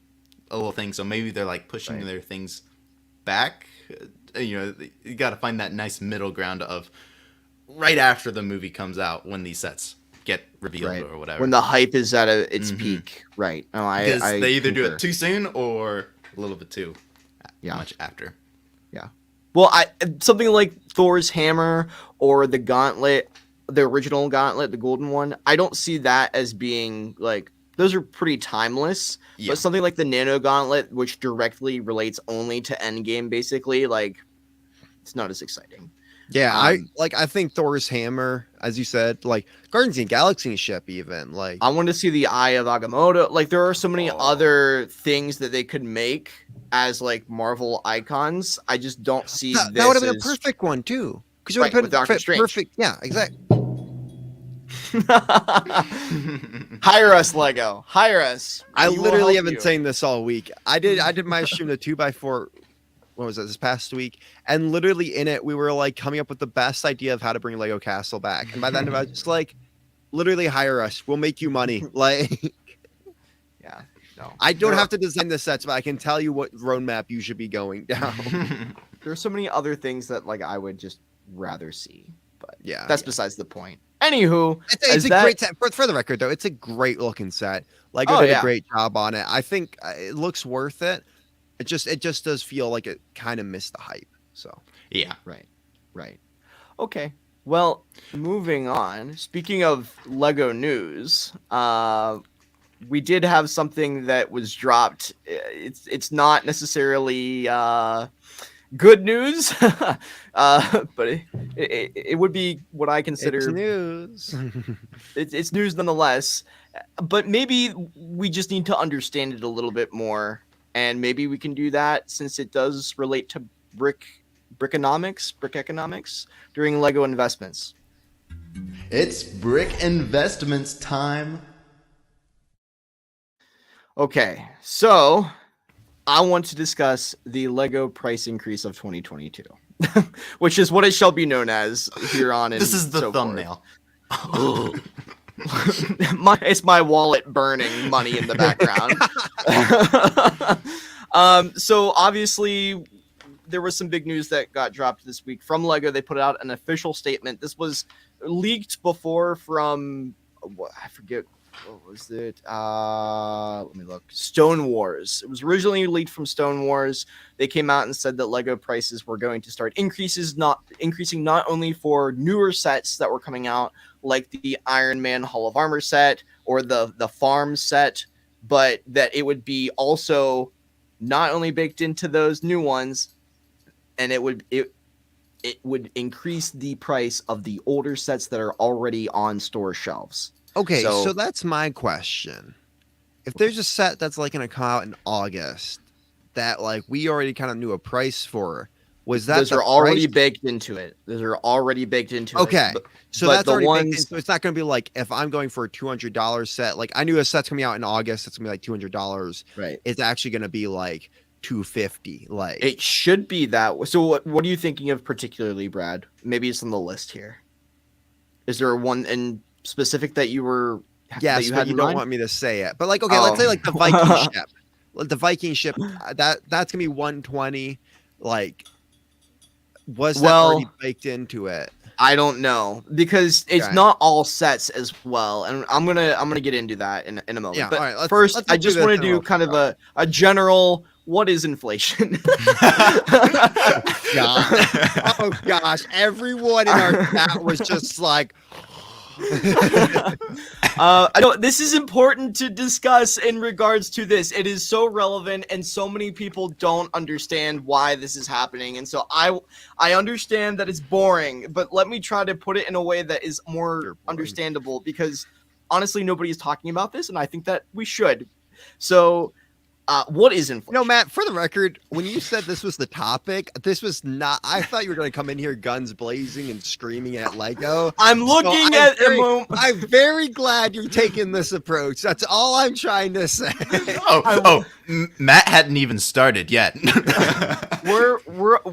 a little thing, so maybe they're pushing their things back. You got to find that nice middle ground of right after the movie comes out when these sets get revealed or whatever. When the hype is at its peak, right? No, because they either do concur. it too soon or a little bit too much after. Well, something like Thor's hammer or the gauntlet, the original gauntlet, the golden one. I don't see that as being like those are pretty timeless. Yeah. But something like the Nano Gauntlet, which directly relates only to Endgame, basically, like it's not as exciting. Yeah, I think Thor's hammer, as you said, like Guardians of the Galaxy ship, even like I want to see the Eye of Agamotto. Like there are so many other things that they could make as like Marvel icons. I just don't see that this would have been a as- perfect one too, because you would Right, have with put Doctor it Strange. perfect. Yeah, exactly. Hire us, Lego. Hire us. I We will literally have help been you. saying this all week. I did my stream the 2x4. What was that, this past week? And literally in it, we were like coming up with the best idea of how to bring Lego Castle back. And by the end of it, I was just like, literally hire us. We'll make you money. Like, Yeah. No. I don't have to design the sets, but I can tell you what roadmap you should be going down. There's so many other things that like I would just rather see, but Yeah, that's besides the point. Anywho, It's a great set. For the record, though, it's a great looking set. Lego Oh, did yeah. a great job on it. I think it looks worth it. It just does feel like it kind of missed the hype. So Yeah. right. Okay. Well, moving on. Speaking of Lego news, we did have something that was dropped. It's not necessarily good news, but it would be what I consider it's news. it's news nonetheless. But maybe we just need to understand it a little bit more, and maybe we can do that since it does relate to brick economics during Lego investments. It's Brick Investments time. Okay, so I want to discuss the Lego price increase of 2022, which is what it shall be known as here on. This is the so thumbnail. It's my wallet burning money in the background. So obviously there was some big news that got dropped this week from Lego. They put out an official statement. This was leaked before from I forget. What was it? Let me look. Stone Wars. It was originally leaked from Stone Wars. They came out and said that Lego prices were going to start increasing not only for newer sets that were coming out, like the Iron Man Hall of Armor set or the Farm set, but that it would be also not only baked into those new ones, and it would increase the price of the older sets that are already on store shelves. Okay, So- so that's my question. If there's a set that's like going to come out in August that like we already kind of knew a price for, was that Those the are already price? baked into it. Those are already baked into Okay, it. so but that's the already baked in, ones- so it's not going to be like if I'm going for a $200 set, like I knew a set's coming out in August, it's going to be like $200. Right. It's actually going to be like $250. Like It should be that. So what are you thinking of particularly, Brad? Maybe it's on the list here. Is there one in specific that you were? that yes, you but had you in don't mind? want me to say it. But like, okay, let's say like the Viking ship. The Viking ship, that's gonna be 120. Like, was that already baked into it? I don't know because it's Okay. not all sets as well, and I'm gonna get into that in a moment. Yeah, but all right, first, let's I do just this want to and do we'll kind of figure a general. What is inflation? God. Oh gosh, everyone in our chat was just like, I know this is important to discuss in regards to this. It is so relevant, and so many people don't understand why this is happening. And so I understand that it's boring, but let me try to put it in a way that is You're more boring. understandable, because honestly, nobody is talking about this, and I think that we should. So, what is inflation? no, Matt. For the record, when you said this was the topic, this was not. I thought you were going to come in here guns blazing and screaming at Lego. I'm looking I'm at very- I'm very glad you're taking this approach. That's all I'm trying to say. Matt hadn't even started yet.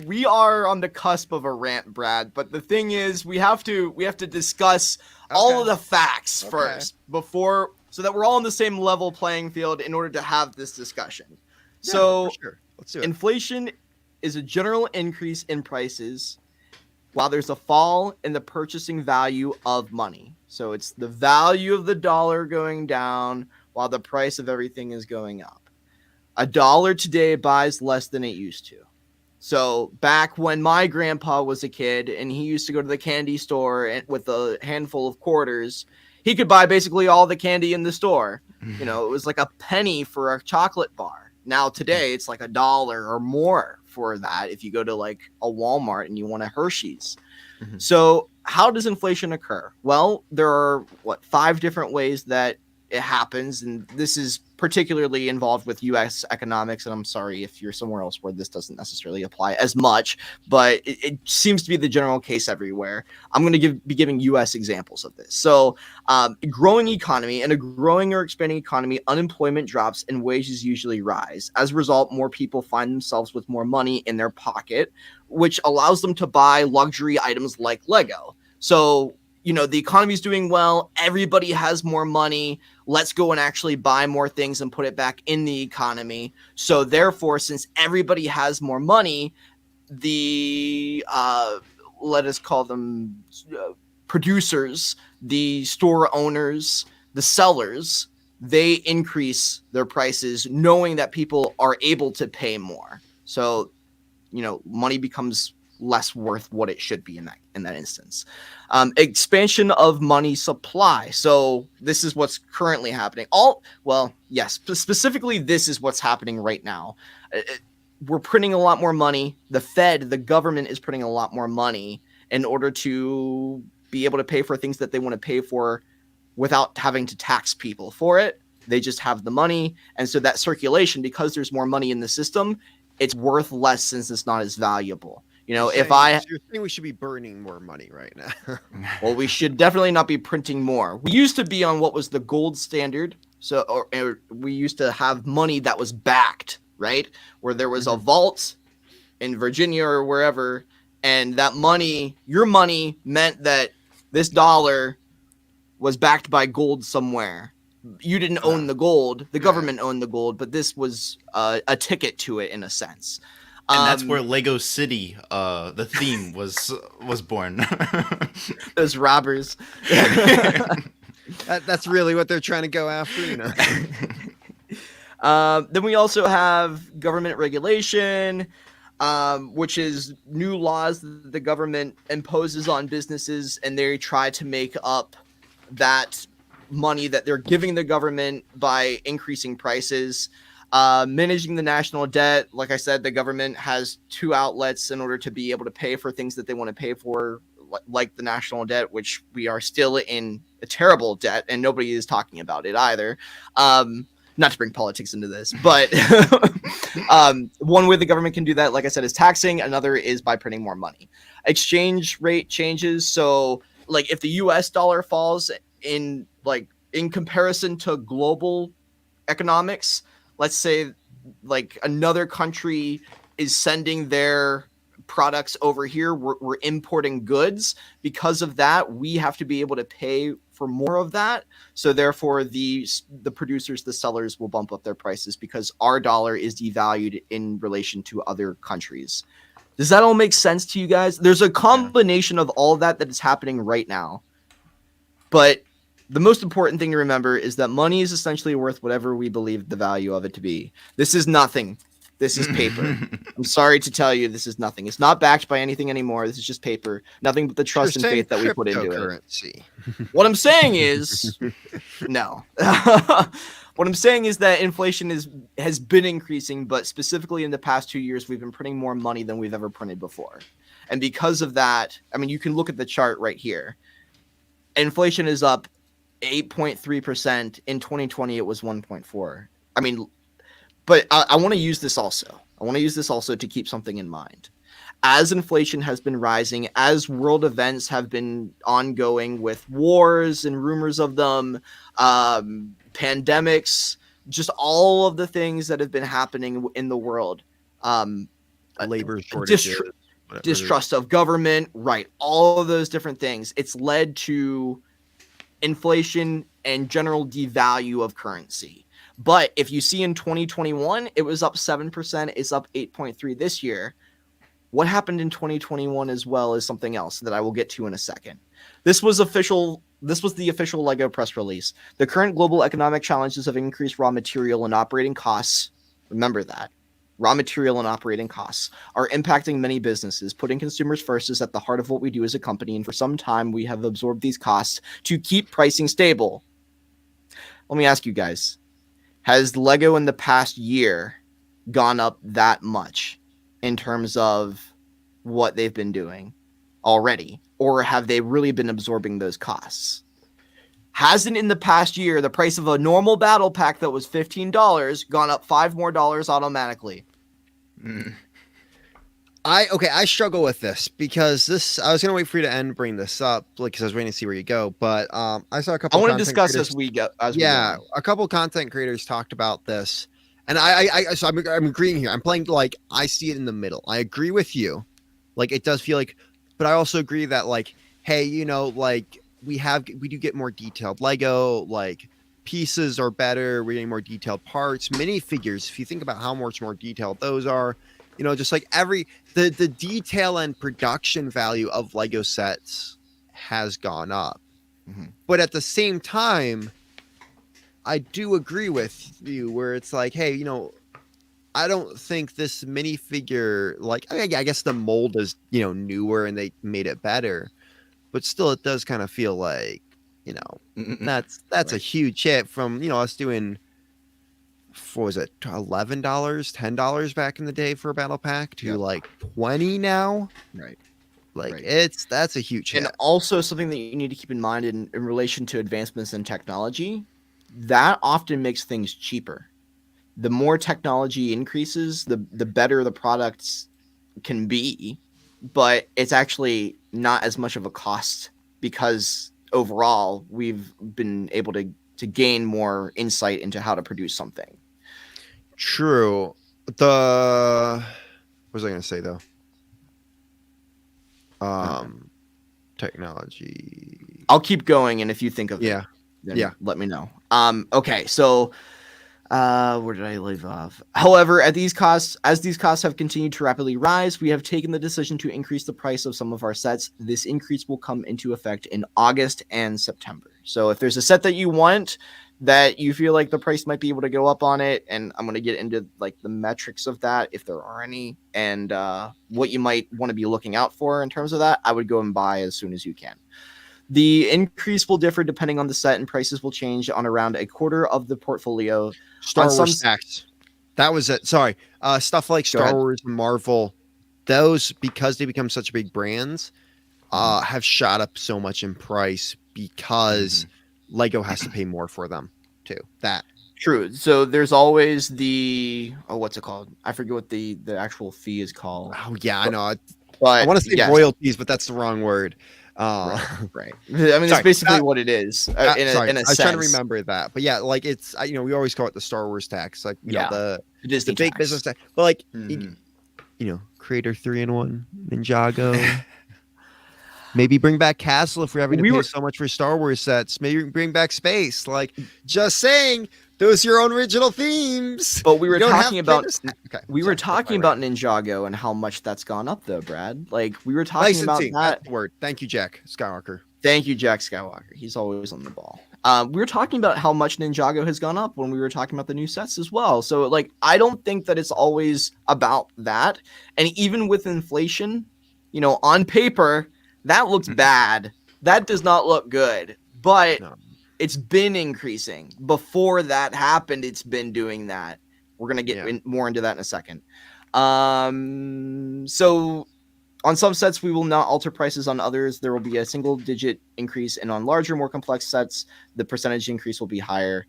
we are on the cusp of a rant, Brad, but the thing is we have to discuss all Okay. of the facts Okay. first before, so that we're all on the same level playing field in order to have this discussion. Yeah, So for sure. Let's do it. inflation is a general increase in prices while there's a fall in the purchasing value of money. So it's the value of the dollar going down while the price of everything is going up. $1 today buys less than it used to. So back when my grandpa was a kid and he used to go to the candy store and with a handful of quarters, he could buy basically all the candy in the store. You know, it was like a penny for a chocolate bar. Now today it's like $1 or more for that if you go to like a Walmart and you want a Hershey's. So how does inflation occur? Well, there are 5 different ways that it happens, and this is particularly involved with U.S. economics, and I'm sorry if you're somewhere else where this doesn't necessarily apply as much, but it seems to be the general case everywhere. I'm going to be giving U.S. examples of this. So a growing economy, and a growing or expanding economy, unemployment drops and wages usually rise. As a result, more people find themselves with more money in their pocket, which allows them to buy luxury items like Lego. So, you know, the economy's doing well, everybody has more money, let's go and actually buy more things and put it back in the economy. So therefore, since everybody has more money, the let us call them producers, the store owners, the sellers, they increase their prices knowing that people are able to pay more. So, you know, money becomes less worth what it should be in that instance. Expansion of money supply. So this is what's currently happening. Specifically, this is what's happening right now. We're printing a lot more money. The Fed, the government, is printing a lot more money in order to be able to pay for things that they want to pay for without having to tax people for it. They just have the money. And so that circulation, because there's more money in the system, it's worth less since it's not as valuable. You know, you're saying we should be burning more money right now. Well, we should definitely not be printing more. We used to be on what was the gold standard. So or we used to have money that was backed, right? Where there was a vault in Virginia or wherever, and that money, your money, meant that this dollar was backed by gold somewhere. You didn't own the gold. The government owned the gold, but this was a ticket to it in a sense. And that's where Lego City, the theme was born. Those robbers. That's really what they're trying to go after, you know. Then we also have government regulation, which is new laws that the government imposes on businesses, and they try to make up that money that they're giving the government by increasing prices. Managing the national debt. Like I said, the government has 2 outlets in order to be able to pay for things that they want to pay for, like the national debt, which we are still in a terrible debt, and nobody is talking about it either. Not to bring politics into this, but one way the government can do that, like I said, is taxing. Another is by printing more money. Exchange rate changes. So, like, if the U.S. dollar falls in comparison to global economics, let's say like another country is sending their products over here, we're importing goods. Because of that, we have to be able to pay for more of that. So therefore, the producers, the sellers will bump up their prices because our dollar is devalued in relation to other countries. Does that all make sense to you guys? There's a combination of all that is happening right now. But the most important thing to remember is that money is essentially worth whatever we believe the value of it to be. This is nothing. This is paper. I'm sorry to tell you, this is nothing. It's not backed by anything anymore. This is just paper. Nothing but the trust and faith that we put into it. What I'm saying is, no. What I'm saying is that inflation has been increasing, but specifically in the past 2 years, we've been printing more money than we've ever printed before. And because of that, I mean, you can look at the chart right here. Inflation is up 8.3%. In 2020, it was 1.4. I mean, but I want to use this also. I want to use this also to keep something in mind. As inflation has been rising, as world events have been ongoing with wars and rumors of them, pandemics, just all of the things that have been happening in the world, labor shortages, distrust of government, right? All of those different things. It's led to inflation and general devalue of currency. But if you see in 2021, it was up 7%. It's up 8.3 this year. What happened in 2021 as well is something else that I will get to in a second. This was the official Lego press release. The current global economic challenges have increased raw material and operating costs Remember that. Raw material and operating costs are impacting many businesses. Putting consumers first is at the heart of what we do as a company, and for some time we have absorbed these costs to keep pricing stable. Let me ask you guys, has Lego in the past year gone up that much in terms of what they've been doing already? Or have they really been absorbing those costs? Hasn't in the past year the price of a normal battle pack that was $15 gone up $5 more automatically? I struggle with this because I was gonna wait for you to end bring this up because I was waiting to see where you go, but I saw a couple. I want to content discuss creators- as we go. a couple of content creators talked about this, and so I'm agreeing here. I'm playing like I see it in the middle. I agree with you, like it does feel like, but I also agree that like, hey, like we do get more detailed Lego, like pieces are better. We're getting more detailed parts, minifigures. If you think about how much more detailed those are, just like the detail and production value of Lego sets has gone up. Mm-hmm. But at the same time, I do agree with you where it's like, hey, I don't think this minifigure, like, I guess the mold is, newer and they made it better, but still it does kind of feel like, that's Right. a huge hit from, us doing, what was it, $11, $10 back in the day for a battle pack to Yep. like 20 now. Right. Like Right. that's a huge hit. And also something that you need to keep in mind in relation to advancements in technology, that often makes things cheaper. The more technology increases, the better the products can be, but it's actually not as much of a cost because overall we've been able to gain more insight into how to produce something. True. What was I going to say though? Technology. I'll keep going, and if you think of it, then let me know. Okay, so where did I leave off? However, as these costs have continued to rapidly rise, we have taken the decision to increase the price of some of our sets. This increase will come into effect in August and September. So if there's a set that you want that you feel like the price might be able to go up on it, and I'm going to get into like the metrics of that if there are any, and what you might want to be looking out for in terms of that, I would go and buy as soon as you can. The increase will differ depending on the set, and prices will change on around a quarter of the portfolio. Star Wars stacks. That was it. Sorry. Stuff like Star Wars and Marvel, those, because they become such big brands, have shot up so much in price because Lego has to pay more for them too. That true. So there's always the what's it called? I forget what the actual fee is called. Oh yeah, I know. But I want to say royalties, but that's the wrong word. Right. I mean, it's basically what it is. In a I was sense. trying to remember that, but yeah, like it's we always call it the Star Wars tax, like the Disney big tax. business tax. But like Creator 3-in-1, Ninjago. Maybe bring back Castle if we're having to pay so much for Star Wars sets. Maybe bring back Space. Like, just saying, those are your own original themes. But we were talking about Ninjago and how much that's gone up, though, Brad. Like, we were talking about that. That's the word. Thank you, Jack Skywalker. Thank you, Jack Skywalker. He's always on the ball. We were talking about how much Ninjago has gone up when we were talking about the new sets as well. So, like, I don't think that it's always about that. And even with inflation, on paper, that looks bad. That does not look good. But it's been increasing. Before that happened, it's been doing that. We're going to get more into that in a second. So on some sets, we will not alter prices. On others, there will be a single-digit increase. And on larger, more complex sets, the percentage increase will be higher.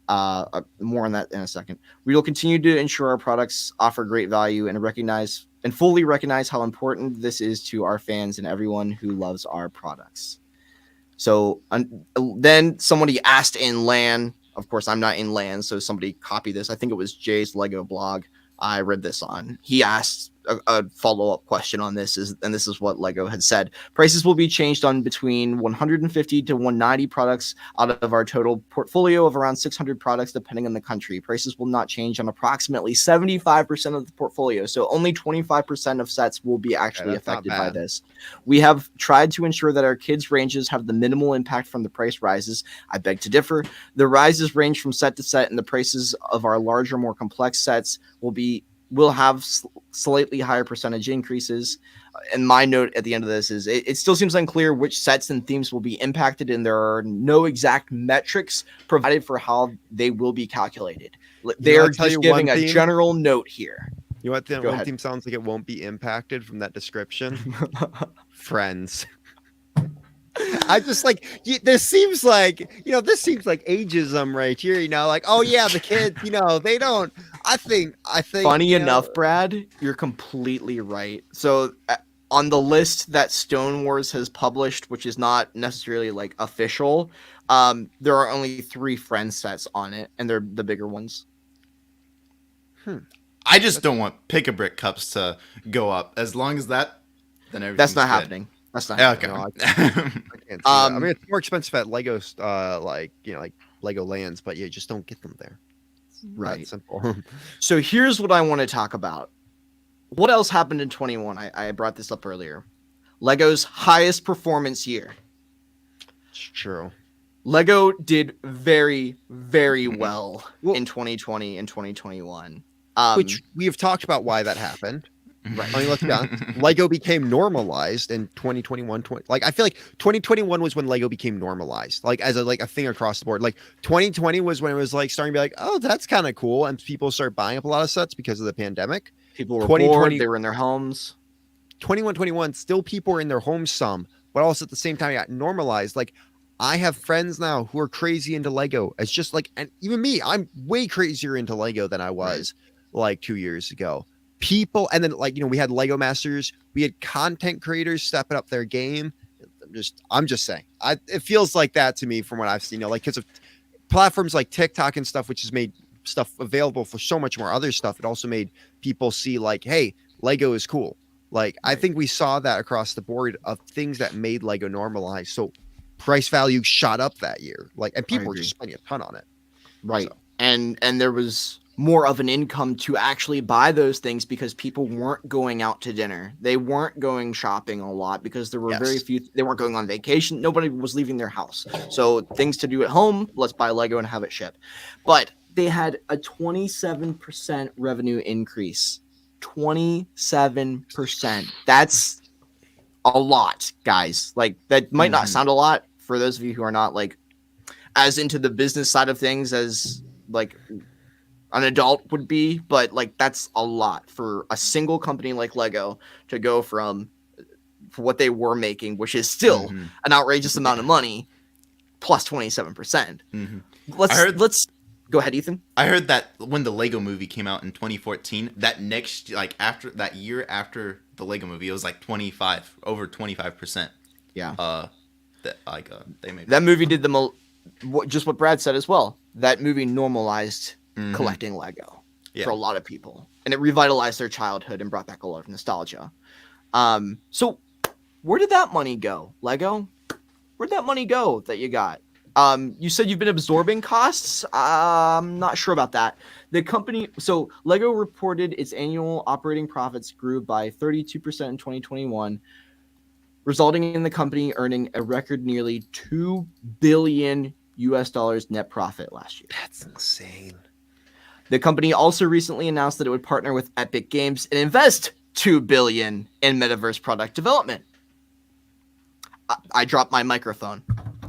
More on that in a second. We will continue to ensure our products offer great value and fully recognize how important this is to our fans and everyone who loves our products. So then somebody asked in LAN, of course I'm not in LAN, so somebody copied this. I think it was Jay's Lego blog I read this on. He asked a follow-up question on this and this is what Lego had said. Prices will be changed on between 150 to 190 products out of our total portfolio of around 600 products, depending on the country. Prices will not change on approximately 75% of the portfolio. So only 25% of sets will be actually affected by this. We have tried to ensure that our kids' ranges have the minimal impact from the price rises. I beg to differ. The rises range from set to set, and the prices of our larger, more complex sets will have slightly higher percentage increases. And my note at the end of this is it still seems unclear which sets and themes will be impacted, and there are no exact metrics provided for how they will be calculated. They are just giving a general note here. You know what the one theme sounds like it won't be impacted from that description? Friends. I just like, this seems like ageism right here, like, oh yeah, the kids, they don't, I think funny enough, Brad, you're completely right. So on the list that Stone Wars has published, which is not necessarily like official, there are only 3 friend sets on it, and they're the bigger ones. I just don't want Pick-a-Brick cups to go up. As long as that, then everything's That's not good. happening. That's not happening. Okay. No, I can't see that. I mean, it's more expensive at Legos, like Lego Lands, but you just don't get them there. Right. That's simple. So here's what I want to talk about. What else happened in 21? I brought this up earlier. Lego's highest performance year. It's true. Lego did very, very well in 2020 and 2021. Which we have talked about why that happened. Right. I mean, let's be honest. Lego became normalized in 2021. I feel like 2021 was when Lego became normalized, like as a thing across the board. Like 2020 was when it was like starting to be like, oh, that's kind of cool, and people start buying up a lot of sets because of the pandemic. People were bored. They were in their homes. 21, still people were in their homes some, but also at the same time, it got normalized. Like I have friends now who are crazy into Lego. It's just like, and even me, I'm way crazier into Lego than I was like 2 years ago. People, and then we had Lego Masters, we had content creators stepping up their game. I'm just saying, it feels like that to me from what I've seen, because of platforms like TikTok and stuff, which has made stuff available for so much more other stuff. It also made people see like, hey, Lego is cool. Like, I think we saw that across the board of things that made Lego normalized. So price value shot up that year, and people were just spending a ton on it. Right. So. And there was more of an income to actually buy those things because people weren't going out to dinner. They weren't going shopping a lot because there were very few. They weren't going on vacation. Nobody was leaving their house. So things to do at home, let's buy Lego and have it shipped. But they had a 27% revenue increase. 27%. That's a lot, guys. Like, that might not sound a lot for those of you who are not like as into the business side of things as like an adult would be, but like that's a lot for a single company like Lego to go from what they were making, which is still an outrageous amount of money, plus 27%. Let's go ahead, Ethan. I heard that when the Lego movie came out in 2014, that next after that year after the Lego movie, it was like over 25%. Yeah. They made that movie did just what Brad said as well. That movie normalized collecting Lego for a lot of people, and it revitalized their childhood and brought back a lot of nostalgia. So where did that money go, Lego? Where'd that money go that you got? You said you've been absorbing costs. I'm not sure about that. The company, so Lego reported its annual operating profits grew by 32% in 2021, resulting in the company earning a record nearly $2 billion net profit last year. That's insane. The company also recently announced that it would partner with Epic Games and invest $2 billion in metaverse product development. I dropped my microphone.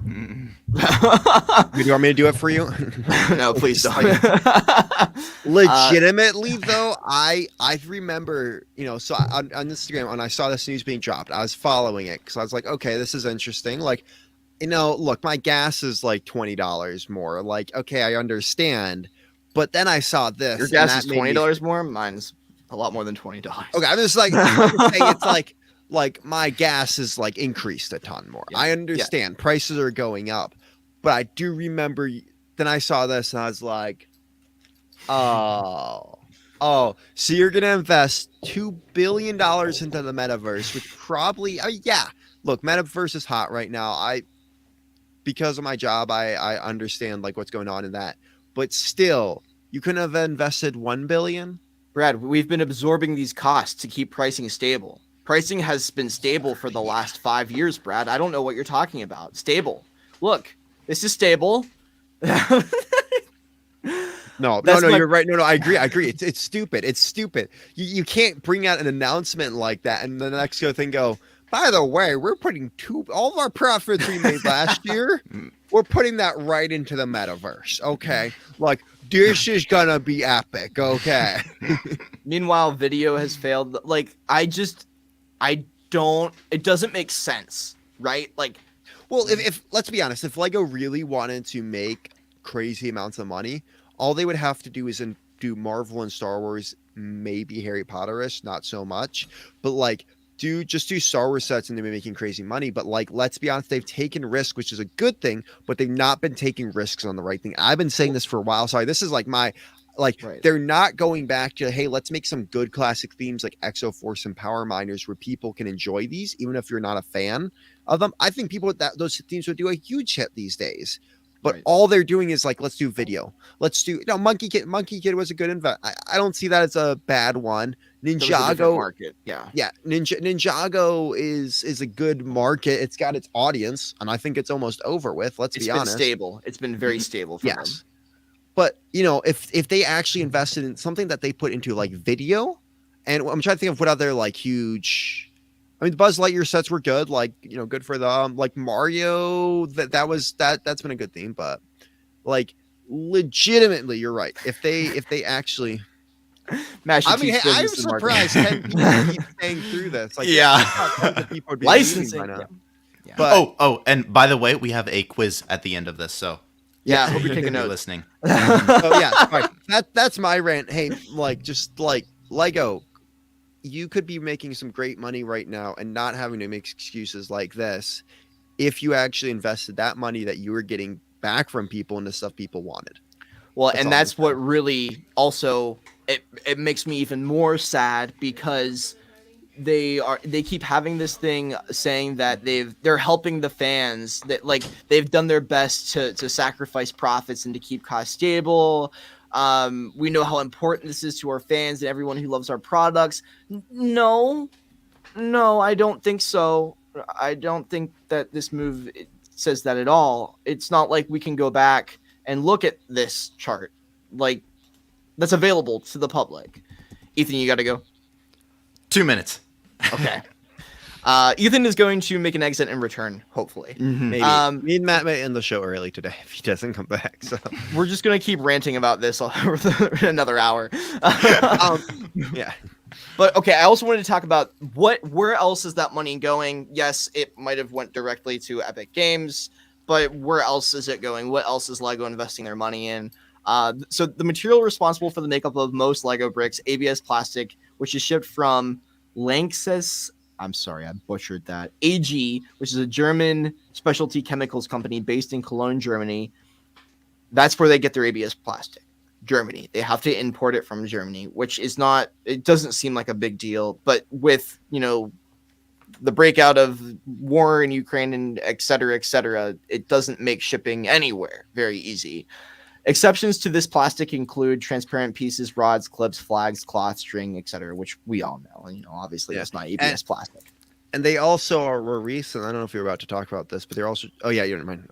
Do you want me to do it for you? No, please don't. Legitimately, though, I remember, so on Instagram, when I saw this news being dropped, I was following it because I was like, okay, this is interesting. Like, look, my gas is like $20 more. Like, okay, I understand. But then I saw this. Your gas is $20 more? Mine's a lot more than $20. Okay, I'm just like, it's like my gas is like increased a ton more. Yeah. I understand prices are going up, but I do remember then I saw this and I was like, oh, Oh, so you're gonna invest $2 billion into the metaverse, which probably, yeah. Look, metaverse is hot right now. Because of my job, I understand like what's going on in that. But still, you couldn't have invested $1 billion. Brad, we've been absorbing these costs to keep pricing stable. Pricing has been stable for the last 5 years, Brad. I don't know what you're talking about. Stable. Look, this is stable. No, you're right. No, I agree. It's stupid. It's stupid. You can't bring out an announcement like that and the next thing go, by the way, we're putting all of our profits we made last year, we're putting that right into the metaverse. Okay. Like, this is gonna be epic. Okay. Meanwhile, video has failed. Like, it doesn't make sense, right? Like, well, if let's be honest, if Lego really wanted to make crazy amounts of money, all they would have to do is do Marvel and Star Wars, maybe Harry Potter-ish, not so much, but like do Star Wars sets and they've been making crazy money. But like, let's be honest, they've taken risks, which is a good thing, but they've not been taking risks on the right thing. I've been saying this for a while. Sorry, this is like my right. They're not going back to, hey, let's make some good classic themes like Exo Force and Power Miners where people can enjoy these, even if you're not a fan of them. I think people with those themes would do a huge hit these days. But all they're doing is like, let's do video. Let's do Monkey Kid. Monkey Kid was a good invest. I don't see that as a bad one. Ninjago market. Yeah. Ninjago is a good market. It's got its audience, and I think it's almost over with. Let's be honest. It's been stable. It's been very stable for them. But if they actually invested in something that they put into like video, and I'm trying to think of what other like huge. I mean, the Buzz Lightyear sets were good, like, good for them. Like Mario, that's been a good theme, but like legitimately, you're right. If they actually, I'm surprised 10 people keep staying through this. Like, people would be licensing by now. Yeah. But, and by the way, we have a quiz at the end of this, so I hope you're taking notes. Listening. Right. That's my rant. Hey, just Lego. You could be making some great money right now and not having to make excuses like this if you actually invested that money that you were getting back from people into stuff people wanted. Well, that's what really also it makes me even more sad because they keep having this thing saying that they're helping the fans, that like they've done their best to sacrifice profits and to keep costs stable. We know how important this is to our fans and everyone who loves our products. No, I don't think so. I don't think that this move says that at all. It's not like we can go back and look at this chart like that's available to the public. Ethan, you got to go. 2 minutes. Okay. Ethan is going to make an exit and return, hopefully. Maybe. Me and Matt may end the show early today if he doesn't come back. So we're just going to keep ranting about this another hour. Yeah. But okay, I also wanted to talk about where else is that money going? Yes, it might have went directly to Epic Games, but where else is it going? What else is Lego investing their money in? So the material responsible for the makeup of most Lego bricks, ABS plastic, which is shipped from Lanxess. I'm sorry, I butchered that. AG, which is a German specialty chemicals company based in Cologne, Germany. That's where they get their ABS plastic. Germany. They have to import it from Germany, which is not, it doesn't seem like a big deal. But with, the breakout of war in Ukraine and et cetera, it doesn't make shipping anywhere very easy. Exceptions to this plastic include transparent pieces, rods, clips, flags, cloth, string, etc., which we all know. Obviously, that's not ABS plastic. And they also were recent. I don't know if you're about to talk about this, but they're also. Oh yeah, you don't mind.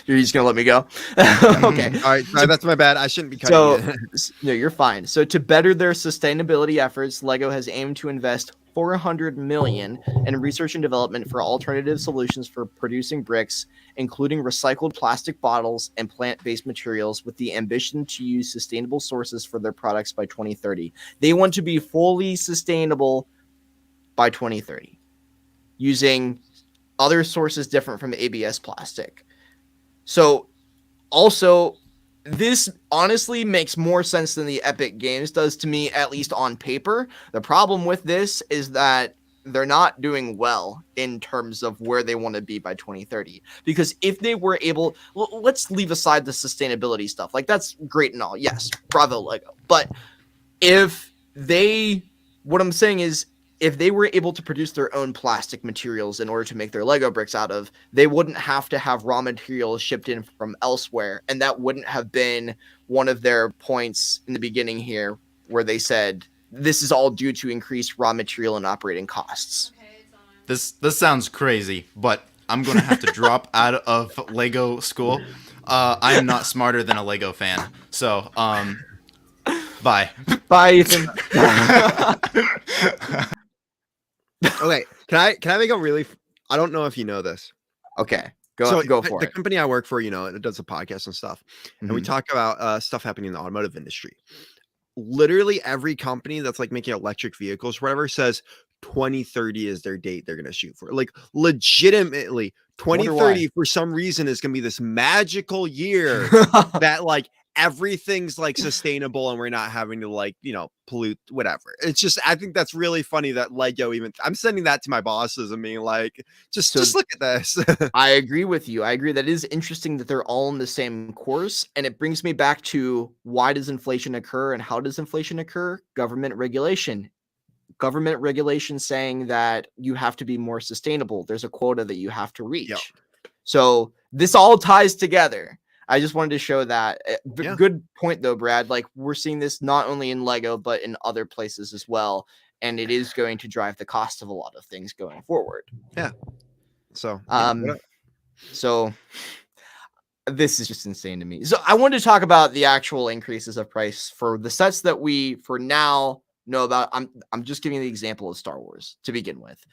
You're just gonna let me go. Okay. All right. That's my bad. I shouldn't be cutting it. No, you're fine. So to better their sustainability efforts, Lego has aimed to invest $400 million in research and development for alternative solutions for producing bricks, including recycled plastic bottles and plant-based materials, with the ambition to use sustainable sources for their products by 2030. They want to be fully sustainable by 2030, using other sources different from ABS plastic. So also, this honestly makes more sense than the Epic Games does to me, at least on paper. The problem with this is that they're not doing well in terms of where they want to be by 2030. Because if they were able, let's leave aside the sustainability stuff. Like, that's great and all. Yes, bravo, Lego. But what I'm saying is, if they were able to produce their own plastic materials in order to make their Lego bricks out of, they wouldn't have to have raw materials shipped in from elsewhere. And that wouldn't have been one of their points in the beginning here, where they said this is all due to increased raw material and operating costs. This sounds crazy, but I'm going to have to drop out of Lego school. I am not smarter than a Lego fan. So, bye. Bye, Ethan. Okay, can I make a really? I don't know if you know this. Okay, go for the it. company I work for, it does a podcast and stuff, and we talk about stuff happening in the automotive industry. Literally every company that's like making electric vehicles, or whatever, says 2030 is their date they're gonna shoot for. Like, legitimately, 2030 for some reason is gonna be this magical year that like everything's like sustainable and we're not having to like pollute whatever. It's just, I think that's really funny that Lego even, I'm sending that to my bosses and being like, just look at this. I agree with you. I agree that it is interesting that they're all in the same course, and it brings me back to, why does inflation occur and how does inflation occur? Government regulation saying that you have to be more sustainable. There's a quota that you have to reach. Yep. So this all ties together. I just wanted to show that. Good point, though, Brad. Like, we're seeing this not only in Lego, but in other places as well. And it is going to drive the cost of a lot of things going forward. Yeah. So, so this is just insane to me. So I wanted to talk about the actual increases of price for the sets that we, for now, know about. I'm just giving the example of Star Wars to begin with.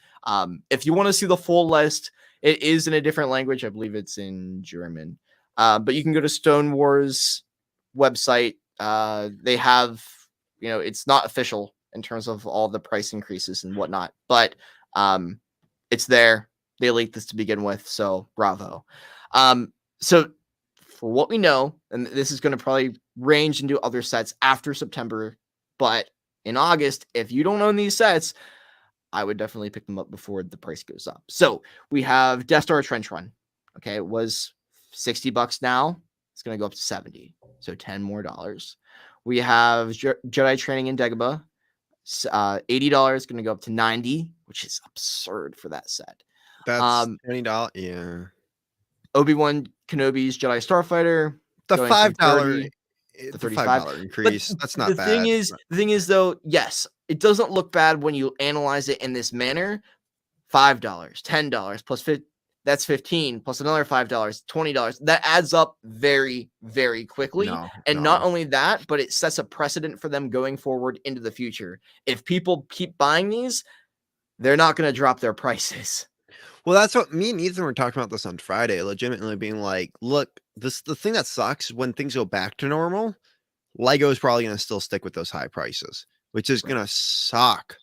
If you want to see the full list, it is in a different language. I believe it's in German. But you can go to Stone Wars website. They have, it's not official in terms of all the price increases and whatnot, but it's there. They leaked this to begin with, so bravo. So for what we know, and this is going to probably range into other sets after September, but in August, if you don't own these sets, I would definitely pick them up before the price goes up. So we have Death Star Trench Run. Okay, it was $60 now. It's going to go up to 70, so $10 more. We have Jedi Training in Dagobah. $80 going to go up to 90, which is absurd for that set. That's $20. Yeah. Obi-Wan Kenobi's Jedi Starfighter. The $5. The $35 increase. That's not bad. The thing is, though, yes, it doesn't look bad when you analyze it in this manner. $5, $10 plus 50. That's 15 plus another $5, $20. That adds up very, very quickly. Not only that, but it sets a precedent for them going forward into the future. If people keep buying these, they're not going to drop their prices. Well, that's what me and Ethan were talking about this on Friday, legitimately being like, look, the thing that sucks when things go back to normal, Lego is probably going to still stick with those high prices, which is going to suck.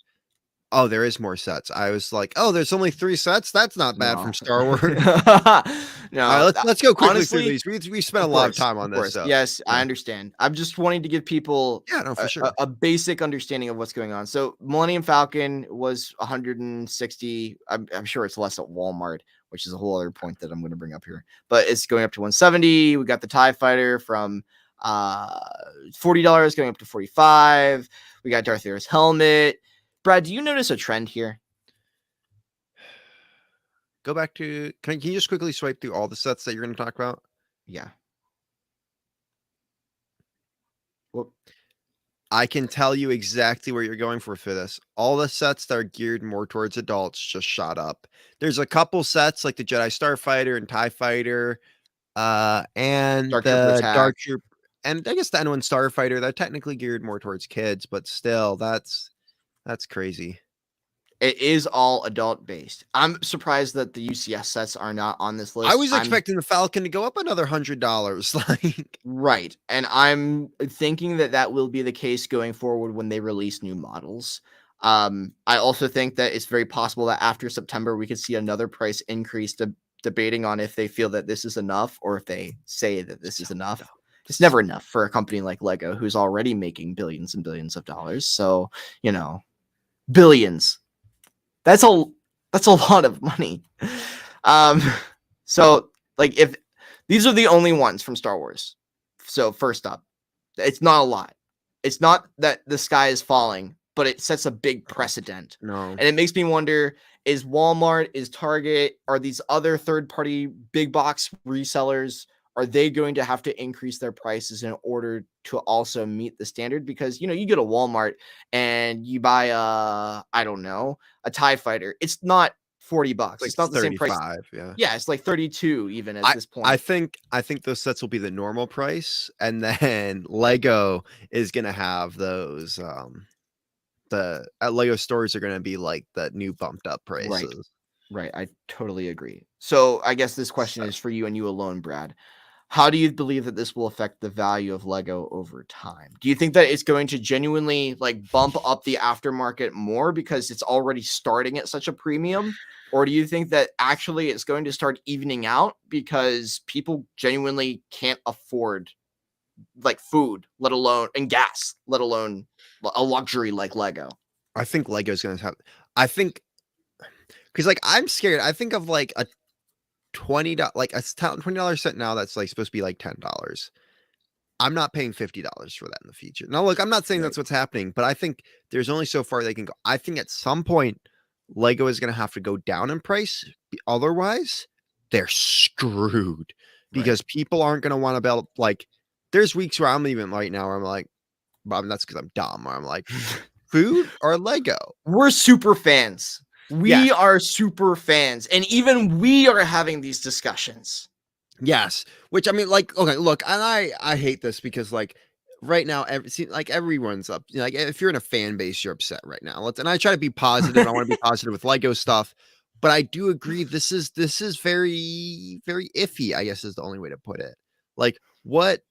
Oh, there is more sets. I was like, oh, there's only 3 sets. That's not bad from Star Wars. No, all right, let's go quickly honestly, through these. We spent a lot of time on this. So. Yes, I understand. I'm just wanting to give people for sure. a basic understanding of what's going on. So Millennium Falcon was 160. I'm sure it's less at Walmart, which is a whole other point that I'm going to bring up here. But it's going up to 170. We got the TIE Fighter from $40 going up to $45. We got Darth Vader's helmet. Brad, do you notice a trend here? Go back to, can you just quickly swipe through all the sets that you're going to talk about? Yeah. Well, I can tell you exactly where you're going for this. All the sets that are geared more towards adults just shot up. There's a couple sets like the Jedi Starfighter and TIE Fighter, and the Dark Trooper, and I guess the N1 Starfighter. They're technically geared more towards kids, but still, that's crazy. It is all adult based. I'm surprised that the UCS sets are not on this list. I was expecting the Falcon to go up another $100. Like, right. And I'm thinking that will be the case going forward when they release new models. I also think that it's very possible that after September, we could see another price increase, debating on if they feel that this is enough or if they say that this is enough. It's never enough for a company like Lego, who's already making billions and billions of dollars. So, billions. That's a lot of money. So like if these are the only ones from Star Wars. So first up, it's not a lot. It's not that the sky is falling, but it sets a big precedent. No. And it makes me wonder, is Walmart, is Target, are these other third-party big box resellers, are they going to have to increase their prices in order to also meet the standard? Because, you know, you go to Walmart and you buy I don't know, a TIE fighter. It's not $40. Like It's not the same price. 35, yeah. Yeah, it's like 32 even at this point. I think those sets will be the normal price, and then Lego is gonna have those the Lego stores are gonna be like the new bumped up prices. Right. I totally agree. So I guess this question is for you and you alone, Brad. How do you believe that this will affect the value of Lego over time? Do you think that it's going to genuinely like bump up the aftermarket more because it's already starting at such a premium? Or do you think that actually it's going to start evening out because people genuinely can't afford like food, let alone and gas, let alone a luxury like Lego? I think Lego's gonna have. I think because like I'm scared. I think of like a $20 set now that's like supposed to be like $10. I'm not paying $50 for that in the future. Now, look, I'm not saying that's what's happening, but I think there's only so far they can go. I think at some point Lego is going to have to go down in price. Otherwise, they're screwed because people aren't going to want to build. Like, there's weeks where I'm even right now where I'm like, Bob, that's because I'm dumb. Where I'm like, food or Lego? We're super fans. We are super fans. And even we are having these discussions. Yes. Which I mean, like, okay, look, and I hate this because like right now, everyone's up. Like, if you're in a fan base, you're upset right now. And I try to be positive. I want to be positive with Lego stuff, but I do agree this is very, very iffy, I guess is the only way to put it. Like, what?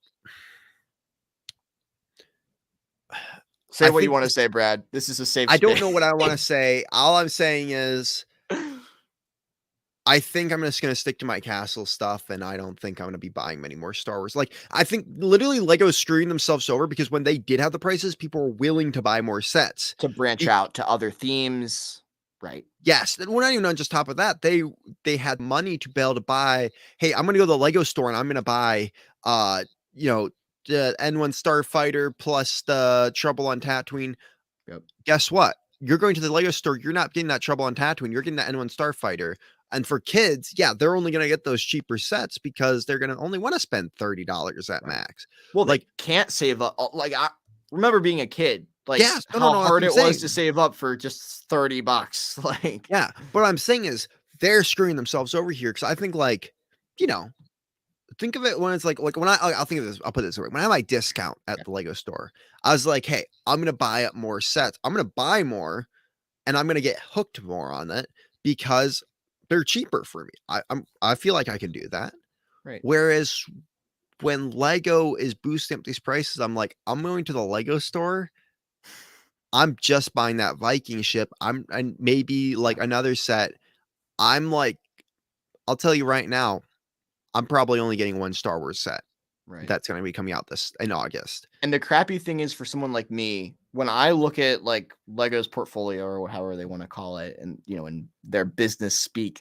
Say what you want to say, Brad. This is a safe space. I don't know what I want to say. All I'm saying is I think I'm just going to stick to my castle stuff, and I don't think I'm going to be buying many more Star Wars. Like, I think literally Lego's screwing themselves over because when they did have the prices, people were willing to buy more sets. To branch out to other themes. Right. Yes. And we're not even on just top of that. They had money to be able to buy, hey, I'm going to go to the Lego store and I'm going to buy, the N1 Starfighter plus the Trouble on Tatooine. Yep. Guess what? You're going to the Lego store. You're not getting that Trouble on Tatooine. You're getting that N1 Starfighter. And for kids, yeah, they're only going to get those cheaper sets because they're going to only want to spend $30 at max. Well, like, can't save up. Like, I remember being a kid. Like, how hard it was to save up for just $30. Like, yeah. What I'm saying is they're screwing themselves over here because I think, like, think of it when it's like when I'll think of this. I'll put it this way: when I have my discount at the Lego store, I was like, hey, I'm going to buy up more sets. I'm going to buy more, and I'm going to get hooked more on it because they're cheaper for me. I feel like I can do that. Right. Whereas when Lego is boosting up these prices, I'm like, I'm going to the Lego store. I'm just buying that Viking ship. And maybe like another set. I'm like, I'll tell you right now, I'm probably only getting one Star Wars set. Right. That's going to be coming out in August. And the crappy thing is for someone like me, when I look at like Lego's portfolio or however they want to call it, and in their business speak,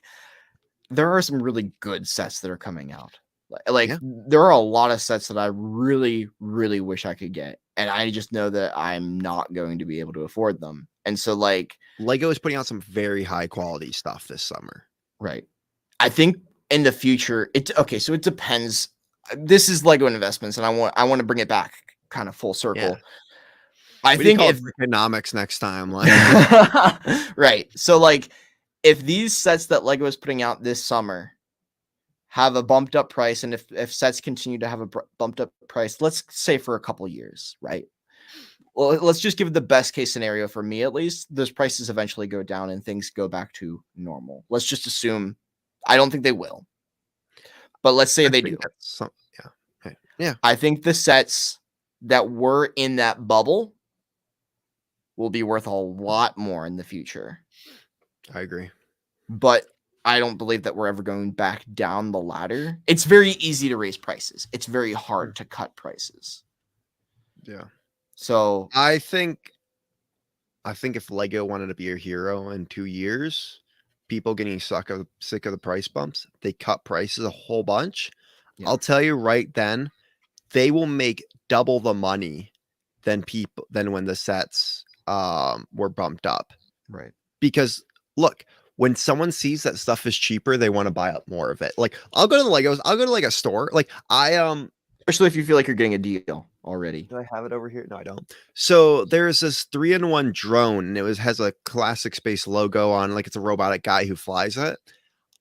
there are some really good sets that are coming out. Like there are a lot of sets that I really, really wish I could get. And I just know that I'm not going to be able to afford them. And so like Lego is putting out some very high quality stuff this summer. Right. I think in the future, so it depends. This is Lego Investments, and I want to bring it back kind of full circle. Yeah. I think if economics next time, like right. So like if these sets that Lego is putting out this summer have a bumped up price, and if sets continue to have a bumped up price, let's say for a couple years, right? Well, let's just give the best case scenario for me, at least. Those prices eventually go down and things go back to normal. Let's just assume. I don't think they will, but let's say they do. Yeah. I think the sets that were in that bubble will be worth a lot more in the future. I agree. But I don't believe that we're ever going back down the ladder. It's very easy to raise prices. It's very hard to cut prices. Yeah. So I think I think if Lego wanted to be your hero in 2 years, people getting sick of the price bumps, they cut prices a whole bunch. Yeah. I'll tell you right then, they will make double the money than when the sets were bumped up. Right. Because look, when someone sees that stuff is cheaper, they want to buy up more of it. Like I'll go to like a store. Like Especially if you feel like you're getting a deal already. do I have it over here? No, I don't. So there's this 3-in-1 drone, and has a Classic Space logo on, like it's a robotic guy who flies it.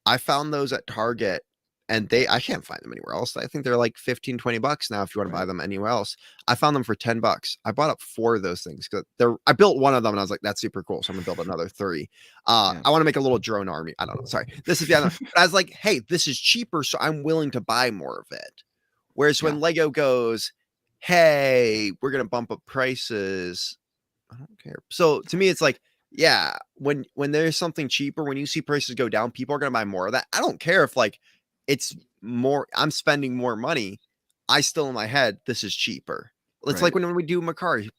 I found those at Target, and I can't find them anywhere else. I think they're like $15-20 now if you want to buy them anywhere else. I found them for $10. I bought up 4 of those things because I built one of them, and I was like, that's super cool. So I'm gonna build another 3. I want to make a little drone army. I don't know. Sorry, this is the other. But I was like, hey, this is cheaper, so I'm willing to buy more of it. Whereas when Lego goes, hey, we're gonna bump up prices, I don't care. So to me, it's like, yeah, when there's something cheaper, when you see prices go down, people are gonna buy more of that. I don't care if like it's more, I'm spending more money. I still in my head, this is cheaper. It's like when we do Macari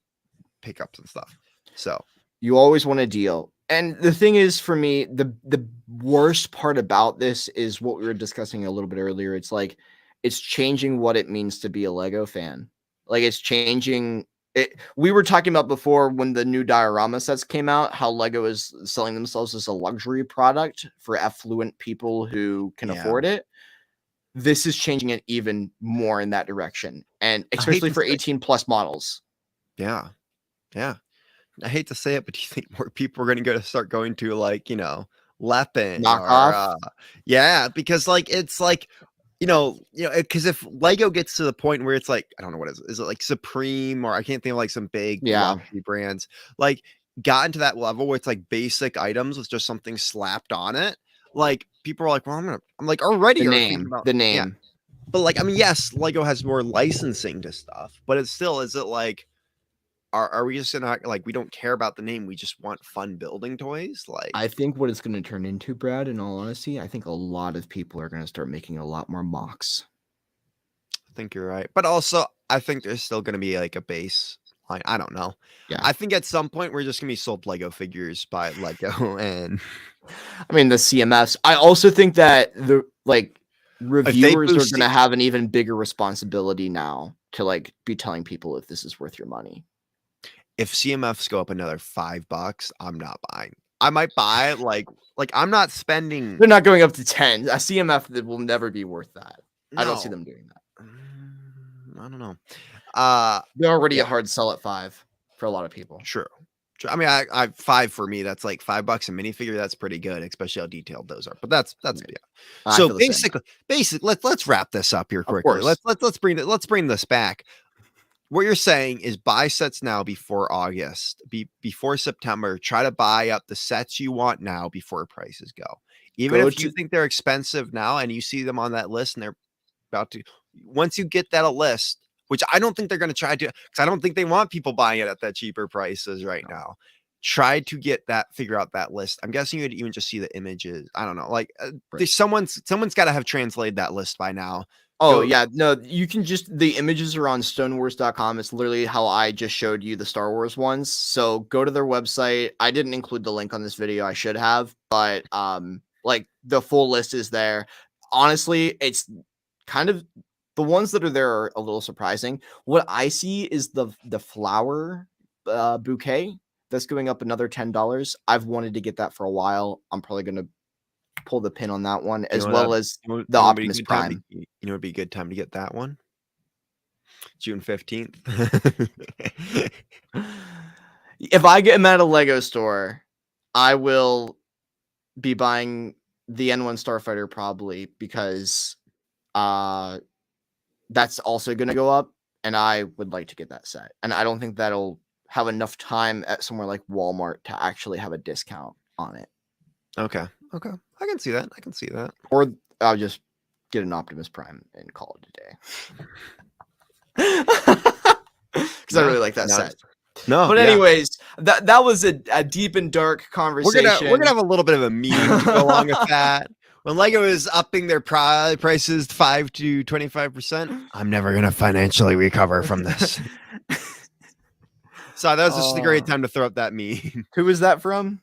pickups and stuff. So you always want a deal. And the thing is, for me, the worst part about this is what we were discussing a little bit earlier. It's like, it's changing what it means to be a Lego fan. Like it's changing it. We were talking about before when the new diorama sets came out, how Lego is selling themselves as a luxury product for affluent people who can afford it. This is changing it even more in that direction. And especially for 18+ models. Yeah. Yeah. I hate to say it, but do you think more people are going to start going to like, Leppin knockoff? Yeah, because like it's like because if Lego gets to the point where it's like, I don't know what is it like Supreme, or I can't think of like some big luxury brands, like gotten to that level where it's like basic items with just something slapped on it. Like people are like, well, I'm like already the name. Yeah. But like, I mean, yes, Lego has more licensing to stuff, but it's still, is it like, are we just gonna like, we don't care about the name, we just want fun building toys? Like, I think what it's going to turn into, Brad, in all honesty, I think a lot of people are going to start making a lot more mocks. I think you're right, but also I think there's still going to be like a base line. I don't know. Yeah, I think at some point we're just gonna be sold Lego figures by Lego, and I mean the CMFs. I also think that the reviewers are going to have an even bigger responsibility now to like be telling people if this is worth your money. If CMFs go up another $5, I'm not buying. I might buy it like I'm not spending. They're not going up to 10. A CMF that will never be worth that. No. I don't see them doing that. I don't know. They're already a hard sell at 5 for a lot of people. True. I mean, I 5 for me. That's like $5 a minifigure. That's pretty good, especially how detailed those are. But that's yeah. So basically, let's wrap this up here quickly. Let's bring this back. What you're saying is buy sets now before August, before September. Try to buy up the sets you want now before prices go. Even if you think they're expensive now and you see them on that list and they're about to, once you get that a list, which I don't think they're going to try to, because I don't think they want people buying it at that cheaper prices right now. Try to figure out that list. I'm guessing you'd even just see the images. I don't know. Like there's someone's got to have translated that list by now. Oh, yeah. No, you can the images are on stonewars.com. It's literally how I just showed you the Star Wars ones. So go to their website. I didn't include the link on this video. I should have, but like the full list is there. Honestly, it's kind of the ones that are there are a little surprising. What I see is the flower bouquet that's going up another $10. I've wanted to get that for a while. I'm probably going to pull the pin on that one, as well as the Optimus Prime. You know, it'd be a good time to get that one. June 15th. If I get them at a Lego store, I will be buying the N1 Starfighter probably, because that's also going to go up, and I would like to get that set. And I don't think that'll have enough time at somewhere like Walmart to actually have a discount on it. Okay. I can see that. Or I'll just get an Optimus Prime and call it a day. Because I really like that set. No, but anyways, that was a deep and dark conversation. We're gonna have a little bit of a meme to go along with that. When Lego is upping their prices 5 to 25%, I'm never gonna financially recover from this. So that was just a great time to throw up that meme. Who is that from?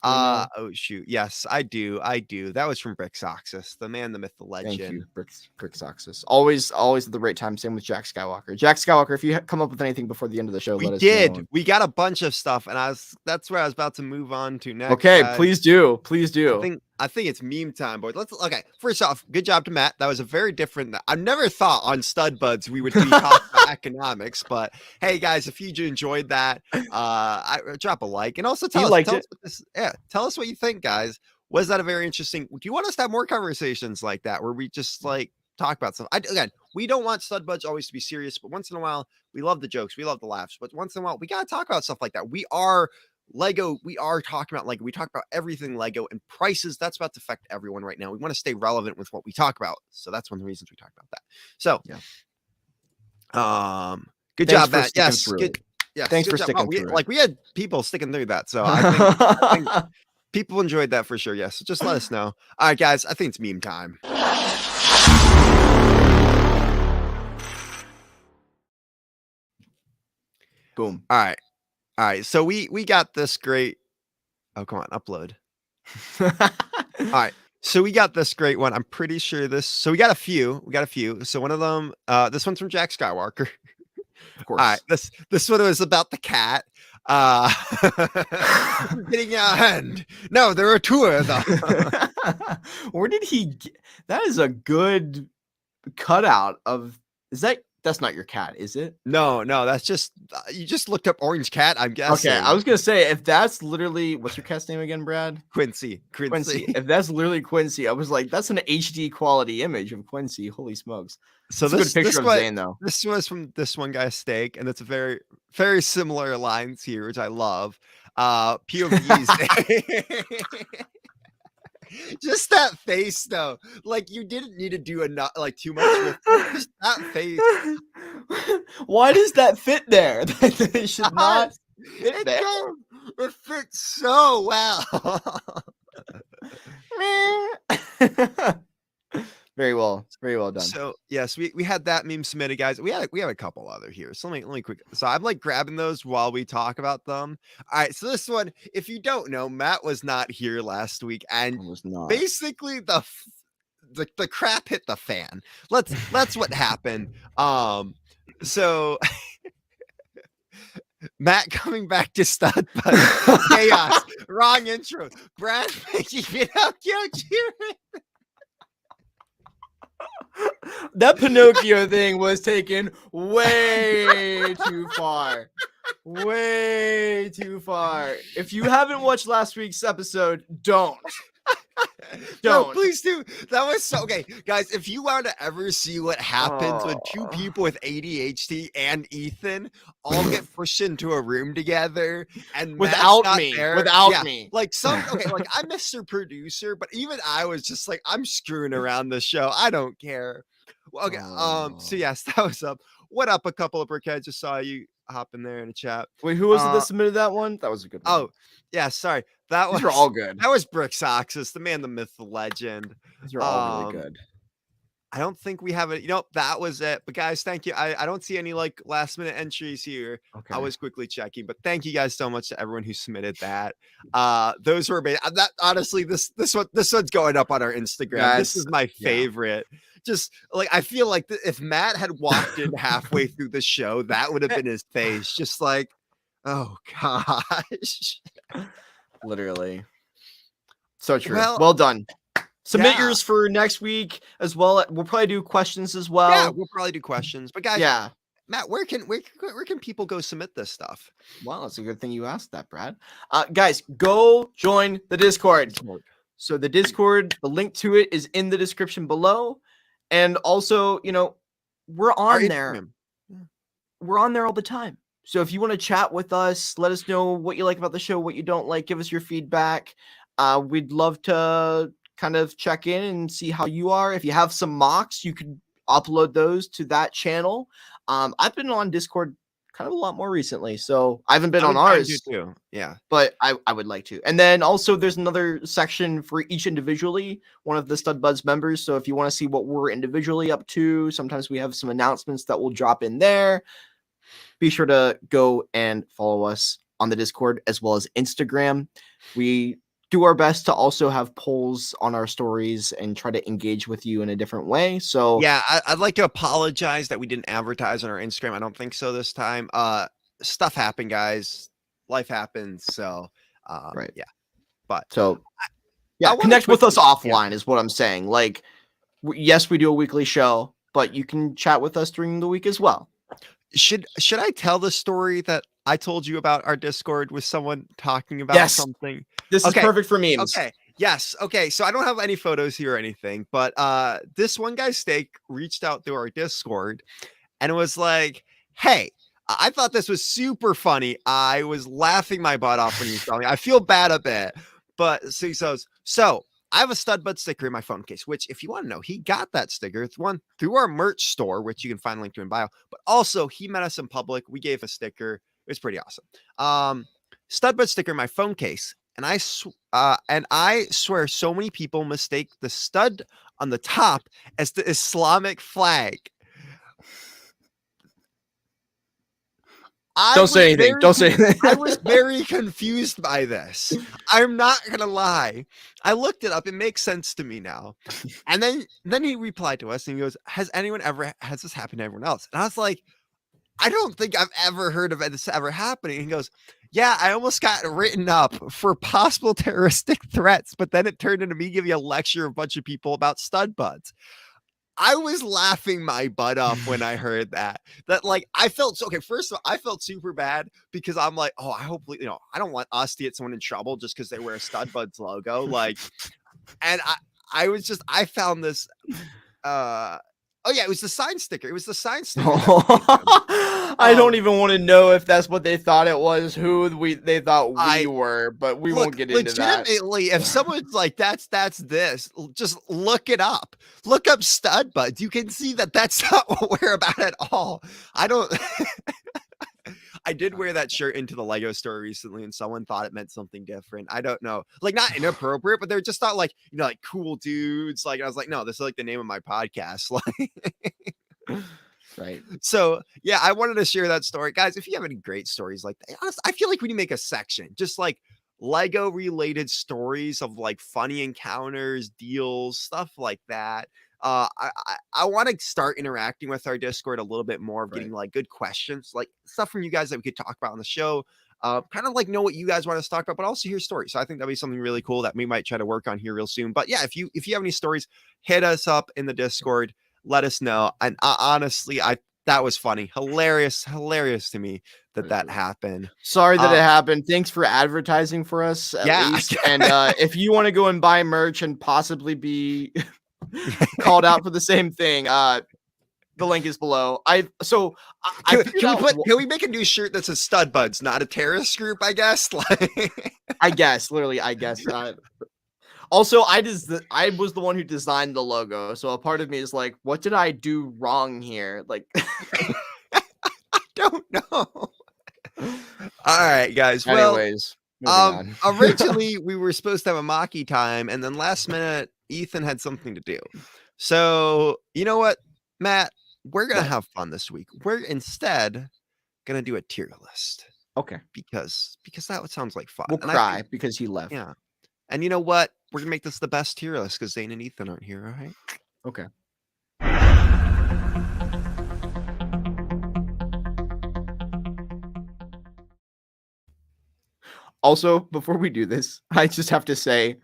Oh shoot, yes, I do. That was from BrickingUpBrad, the man, the myth, the legend. Thank you, BrickingUpBrad. Always at the right time. Same with Jack Skywalker. Jack Skywalker, if you come up with anything before the end of the show, let us know. We got a bunch of stuff, and that's where I was about to move on to next. Okay, please do. I think it's meme time, boys. Okay. First off, good job to Matt. That was a very different. I've never thought on Stud Buds we would be talking about economics, but hey, guys, if you enjoyed that, drop a like and also tell us what you think, guys. Was that a very interesting? Do you want us to have more conversations like that where we just like talk about something? Again, we don't want Stud Buds always to be serious, but once in a while, we love the jokes, we love the laughs, but once in a while, we gotta talk about stuff like that. We are Lego, we are talking about Lego. We talk about everything Lego and prices. That's about to affect everyone right now. We want to stay relevant with what we talk about. So that's one of the reasons we talk about that. So, good job, Matt. Yes. Good. Yeah. Thanks for sticking through it. We had people sticking through that. So I think people enjoyed that for sure. Yes. So just let us know. All right, guys. I think it's meme time. Boom. All right, so we got this great. Oh, come on, upload. All right, so we got this great one. I'm pretty sure this. So we got a few. So one of them, this one's from Jack Skywalker. Of course. All right, this one was about the cat. Getting out hand. No, there are two of them. Where did he get? That is a good cutout of. That's not your cat, is it? No, that's just you just looked up orange cat, I'm guessing. Okay, I was gonna say if that's literally what's your cat's name again, Brad? Quincy. If that's literally Quincy, I was like, that's an HD quality image of Quincy. Holy smokes! So that's a good picture of Zane, though. This was from this one guy, Steak, and it's a very, very similar lines here, which I love. POVs. Just that face, though. Like you didn't need to do too much. Just that face. Why does that fit there? It should not fit there. It fits so well. Very well done. So yes, we had that meme submitted, guys. We have a couple other here. So let me quick. So I'm like grabbing those while we talk about them. All right. So this one, if you don't know, Matt was not here last week, and basically the crap hit the fan. That's what happened. So Matt coming back to Stud Buds. Chaos. Wrong intro. Brad making it up. That Pinocchio thing was taken way too far. Way too far. If you haven't watched last week's episode, don't. No, please do. That was so okay, guys. If you want to ever see what happens when two people with ADHD and Ethan all get pushed into a room together and without me, like I'm Mr. Producer, but even I was just like, I'm screwing around the show. I don't care. Well, okay. So yes, that was up. What up? A couple of brickheads. Just saw you hop in there in the chat. Wait, who was it that submitted that one? That was a good one. Oh, yeah. Sorry. These were all good. That was BrickingUpBrad, the man, the myth, the legend. These are all really good. I don't think we have it. That was it. But guys, thank you. I don't see any like last minute entries here. Okay. I was quickly checking, but thank you guys so much to everyone who submitted that. Those were that honestly, this one's going up on our Instagram. Guys, this is my favorite. Just like I feel like if Matt had walked in halfway through the show, that would have been his face. Just like, oh gosh. Literally. So true. Well done. Submit yours for next week as well. We'll probably do questions as well. Yeah, we'll probably do questions. But guys, Matt, where can people go submit this stuff? Well, it's a good thing you asked that, Brad. Guys, go join the Discord. So the Discord, the link to it is in the description below. And also, we're on there. We're on there all the time. So if you want to chat with us, let us know what you like about the show, what you don't like, give us your feedback. We'd love to kind of check in and see how you are. If you have some mocks, you could upload those to that channel. I've been on Discord kind of a lot more recently, so I haven't been on ours too. Yeah, but I would like to. And then also there's another section for each individually, one of the Stud Buds members. So if you want to see what we're individually up to, sometimes we have some announcements that will drop in there. be sure to go and follow us on the Discord as well as Instagram. We do our best to also have polls on our stories and try to engage with you in a different way. So yeah, I'd like to apologize that we didn't advertise on our Instagram. I don't think so this time. Stuff happened, guys. Life happens. So, right. Yeah. But so I yeah, wanna connect with us quickly- offline is what I'm saying. Like, yes, we do a weekly show, but you can chat with us during the week as well. Should I tell the story that I told you about our Discord with someone talking about Yes. something? This is Okay, perfect for memes. Okay. Yes. Okay. So I don't have any photos here or anything, but this one guy Steak reached out through our Discord and it was like, hey, I thought this was super funny. I was laughing my butt off when you told me. I feel bad a bit, but so he says, so I have a stud bud sticker in my phone case, which if you want to know, he got that sticker. It's one through our merch store, which you can find a link to in bio, but also he met us in public. We gave a sticker. It was pretty awesome. Stud bud sticker in my phone case. And I swear so many people mistake the stud on the top as the Islamic flag. Don't say anything. Don't say anything. I was very confused by this. I'm not gonna lie. I looked it up. It makes sense to me now. And then he replied to us and he goes, has this happened to everyone else? And I was like, I don't think I've ever heard of this ever happening. And he goes, yeah, I almost got written up for possible terroristic threats, but then it turned into me giving a lecture of a bunch of people about stud buds. I was laughing my butt off when I heard that. That like I felt okay. First of all, I felt super bad because I'm like, oh, I hope I don't want us to get someone in trouble just because they wear a Stud Buds logo. Like, and I found this. Oh yeah, it was the sign sticker. It was the sign sticker. I don't even want to know if that's what they thought it was, who they thought we were, but we won't get into that. Legitimately, if someone's like, that's this, just look it up. Look up Stud Buds. You can see that that's not what we're about at all. I don't. I did wear that shirt into the Lego store recently, and someone thought it meant something different. I don't know, like not inappropriate, but they're just not like like cool dudes. Like I was like, no, this is like the name of my podcast. Like, right. So yeah, I wanted to share that story, guys. If you have any great stories like that, honestly, I feel like we need to make a section just like Lego related stories of like funny encounters, deals, stuff like that. I want to start interacting with our Discord a little bit more, of getting like good questions, like stuff from you guys that we could talk about on the show. Kind of like know what you guys want us to talk about, but also hear stories. So I think that'd be something really cool that we might try to work on here real soon. But yeah, if you have any stories, hit us up in the Discord, let us know. And honestly, that was funny, hilarious to me that happened. Sorry that it happened. Thanks for advertising for us at least. And if you want to go and buy merch and possibly be called out for the same thing, the link is below. Can we make a new shirt that's a Stud Buds, not a terrorist group? I guess. I guess. Also, I was the one who designed the logo, so a part of me is like, what did I do wrong here? Like, I don't know. All right, guys. Anyways, originally we were supposed to have a Maki time, and then last minute Ethan had something to do. So you know what, Matt? We're gonna have fun this week. We're instead gonna do a tier list. Okay. Because that sounds like fun. We'll cry because he left. Yeah. And you know what? We're gonna make this the best tier list because Zane and Ethan aren't here, all right? Okay. Also, before we do this, I just have to say,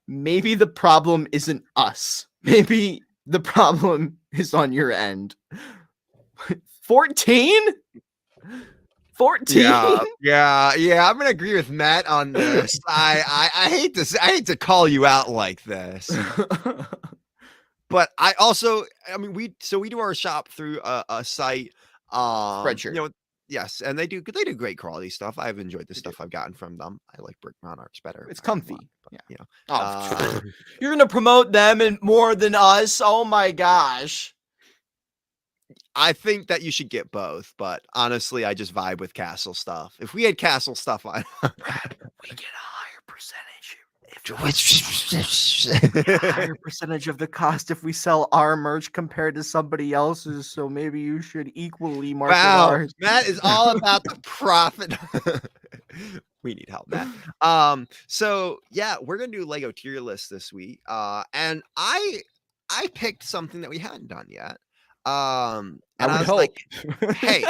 maybe the problem isn't us. Maybe the problem is on your end. 14? 14? Yeah. I'm gonna agree with Matt on this. I hate this. I hate to call you out like this. But we do our shop through a site. Spreadshirt. Yes, and they do great quality stuff. I've enjoyed the stuff I've gotten from them. I like Brick Monarchs better. It's comfy. But, you're gonna promote them and more than us. Oh my gosh. I think that you should get both, but honestly, I just vibe with Castle stuff. If we had Castle stuff on, Brad, we get a higher percentage higher percentage of the cost if we sell our merch compared to somebody else's, so maybe you should equally market Wow, ours. Matt is all about the profit. We need help, Matt. So yeah, we're gonna do Lego tier list this week. And I picked something that we hadn't done yet. And I was like, hey,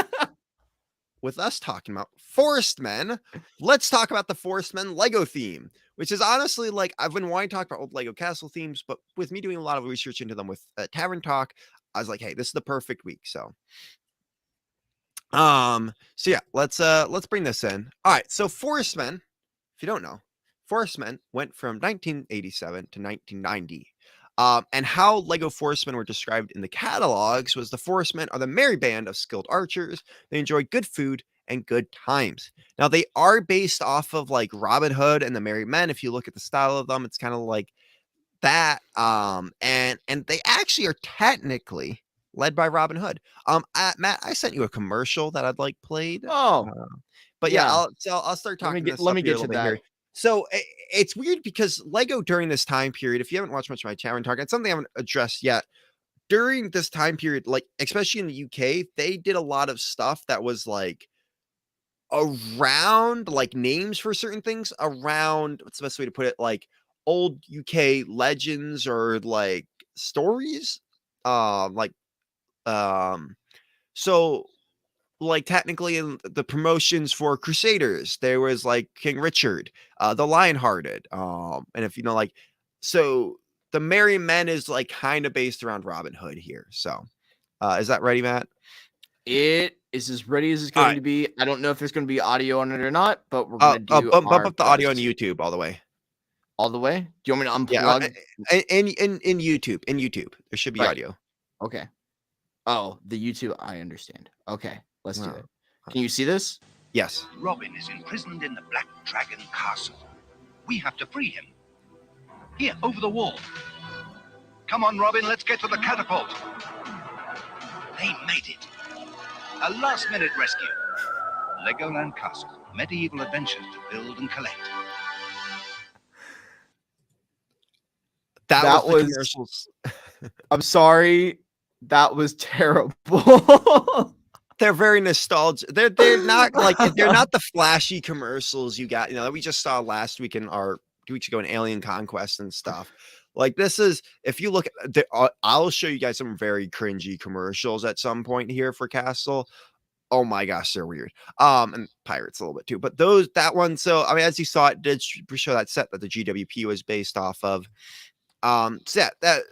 with us talking about Forest Men, let's talk about the Forest Men Lego theme, which is honestly like I've been wanting to talk about old Lego castle themes, but with me doing a lot of research into them with Tavern Talk, I was like, hey, this is the perfect week. So yeah, let's bring this in. All right, so Forest Men, if you don't know, Forest Men went from 1987 to 1990. And how Lego Forest Men were described in the catalogs was the Forest Men are the merry band of skilled archers. They enjoy good food and good times. Now they are based off of like Robin Hood and the Merry Men. If you look at the style of them, it's kind of like that. And they actually are technically led by Robin Hood. Matt, I sent you a commercial that I'd like played. Oh, but yeah, I'll start talking. Let me get to that. Here. So it's weird because Lego during this time period, if you haven't watched much of my Tavern Talk, it's something I haven't addressed yet. During this time period, like especially in the UK, they did a lot of stuff that was like around like names for certain things around, what's the best way to put it, like old UK legends or like stories. So like technically in the promotions for Crusaders, there was like King Richard, the Lionhearted, and if you know, like, so the Merry Men is like kind of based around Robin Hood here. So is that ready, Matt? It is as ready as it's going to be. I don't know if there's going to be audio on it or not, but we're going to do bump up the audio on YouTube all the way. All the way? Do you want me to unplug? Yeah, in YouTube, there should be audio. Okay. Oh, the YouTube. I understand. Okay, let's do it. Can you see this? Yes. Robin is imprisoned in the Black Dragon Castle. We have to free him. Here, over the wall. Come on, Robin, let's get to the catapult. They made it. A last-minute rescue. Legoland Castle. Medieval adventures to build and collect. That was commercials. I'm sorry. That was terrible. They're very nostalgic. They're not like they're not the flashy commercials you got, that we just saw last week in our 2 weeks ago in Alien Conquest and stuff. Like this is, if you look at I'll show you guys some very cringy commercials at some point here for Castle. Oh my gosh, they're weird. And Pirates a little bit too, but that one. So I mean, as you saw, it did show that set that the GWP was based off of. So that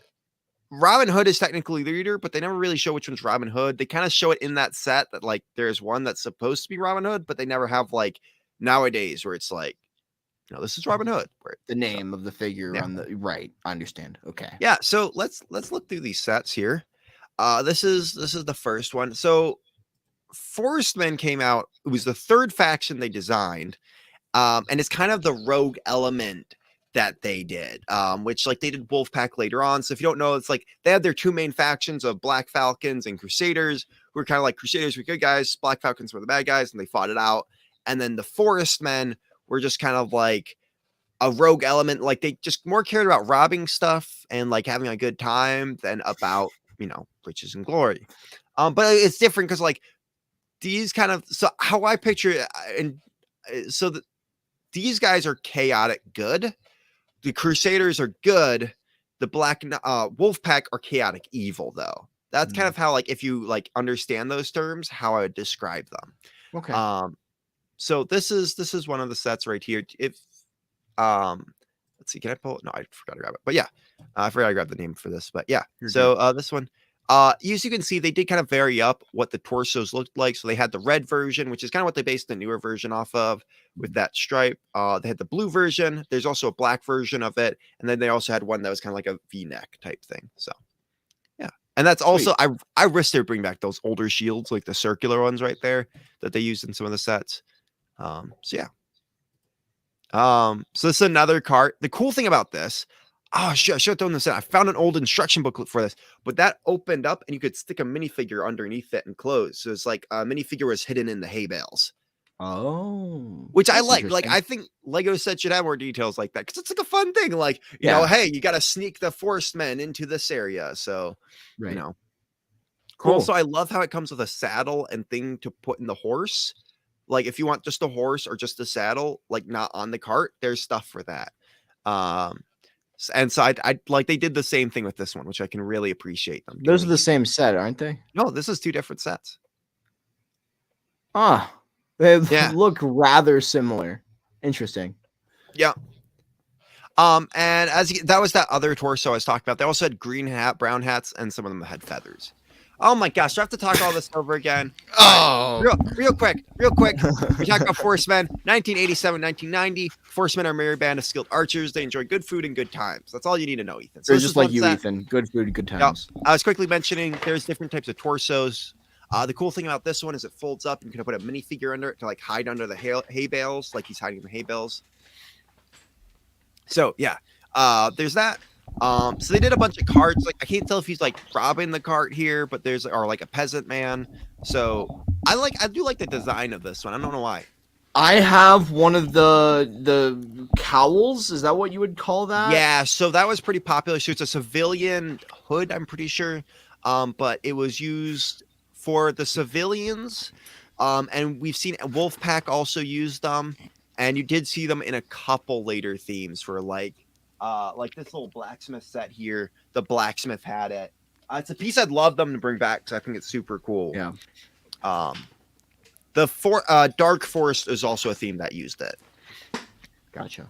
Robin Hood is technically the leader, but they never really show which one's Robin Hood. They kind of show it in that set that like there's one that's supposed to be Robin Hood, but they never have like nowadays where it's like, this is Robin Hood. Where the name of the figure on the right. I understand. Okay. Yeah. So let's look through these sets here. This is the first one. So Forest Men came out. It was the third faction they designed, and it's kind of the rogue element that they did, which like they did Wolfpack later on. So if you don't know, it's like they had their two main factions of Black Falcons and Crusaders, who were kind of like Crusaders were good guys, Black Falcons were the bad guys, and they fought it out. And then the Forest Men were just kind of like a rogue element, like they just more cared about robbing stuff and like having a good time than about riches and glory. But it's different because like these kind of, so how I picture it, and so these guys are chaotic good. The Crusaders are good. The Black Wolfpack are chaotic evil, though. That's kind of how, like, if you like understand those terms, how I would describe them. Okay. So this is one of the sets right here. If let's see, can I pull it? No, I forgot to grab it. But yeah, I forgot to grab the name for this. But yeah, this one. As you can see, they did kind of vary up what the torsos looked like. So they had the red version, which is kind of what they based the newer version off of with that stripe. They had the blue version. There's also a black version of it. And then they also had one that was kind of like a V-neck type thing. So yeah. And that's also, I wish they would bring back those older shields, like the circular ones right there that they used in some of the sets. So yeah. So this is another cart. The cool thing about this, I should have thrown this in. I found an old instruction booklet for this, but that opened up and you could stick a minifigure underneath it and close. So it's like a minifigure was hidden in the hay bales. Oh, which I that's like. Like, interesting. I think Lego set should have more details like that because it's like a fun thing. Like, you know, hey, you got to sneak the Forest Men into this area. So, Right. you know. Cool. Also, I love how it comes with a saddle and thing to put in the horse. Like, if you want just a horse or just a saddle, like not on the cart, there's stuff for that. And so I like they did the same thing with this one, which I can really appreciate them. Those are doing. the same set, aren't they? No, this is 2 different sets. Ah, they Yeah. look rather similar. Interesting. Yeah. And that was that other torso I was talking about. They also had green hat, brown hats, and some of them had feathers. Oh my gosh, do I have to talk all this over again? Oh, Real quick. We talk about Forest Men, 1987, 1990. Forest Men are a merry band of skilled archers. They enjoy good food and good times. That's all you need to know, Ethan. So this just is like one you, set. Ethan. Good food, good times. I was quickly mentioning there's different types of torsos. The cool thing about this one is it folds up. You can put a minifigure under it to like hide under the hay bales, like he's hiding in the hay bales. So yeah, there's that. So they did a bunch of carts. Like I can't tell if he's like robbing the cart here, but there's or like a peasant man. So I do like the design of this one. I don't know why. I have one of the cowls. Is that what you would call that? Yeah, so that was pretty popular. So it's a civilian hood, I'm pretty sure. But it was used for the civilians. And we've seen Wolfpack also use them. And you did see them in a couple later themes for like this little blacksmith set here. The blacksmith had it. It's a piece I'd love them to bring back because I think it's super cool. Yeah. The Dark Forest is also a theme that used it. Gotcha.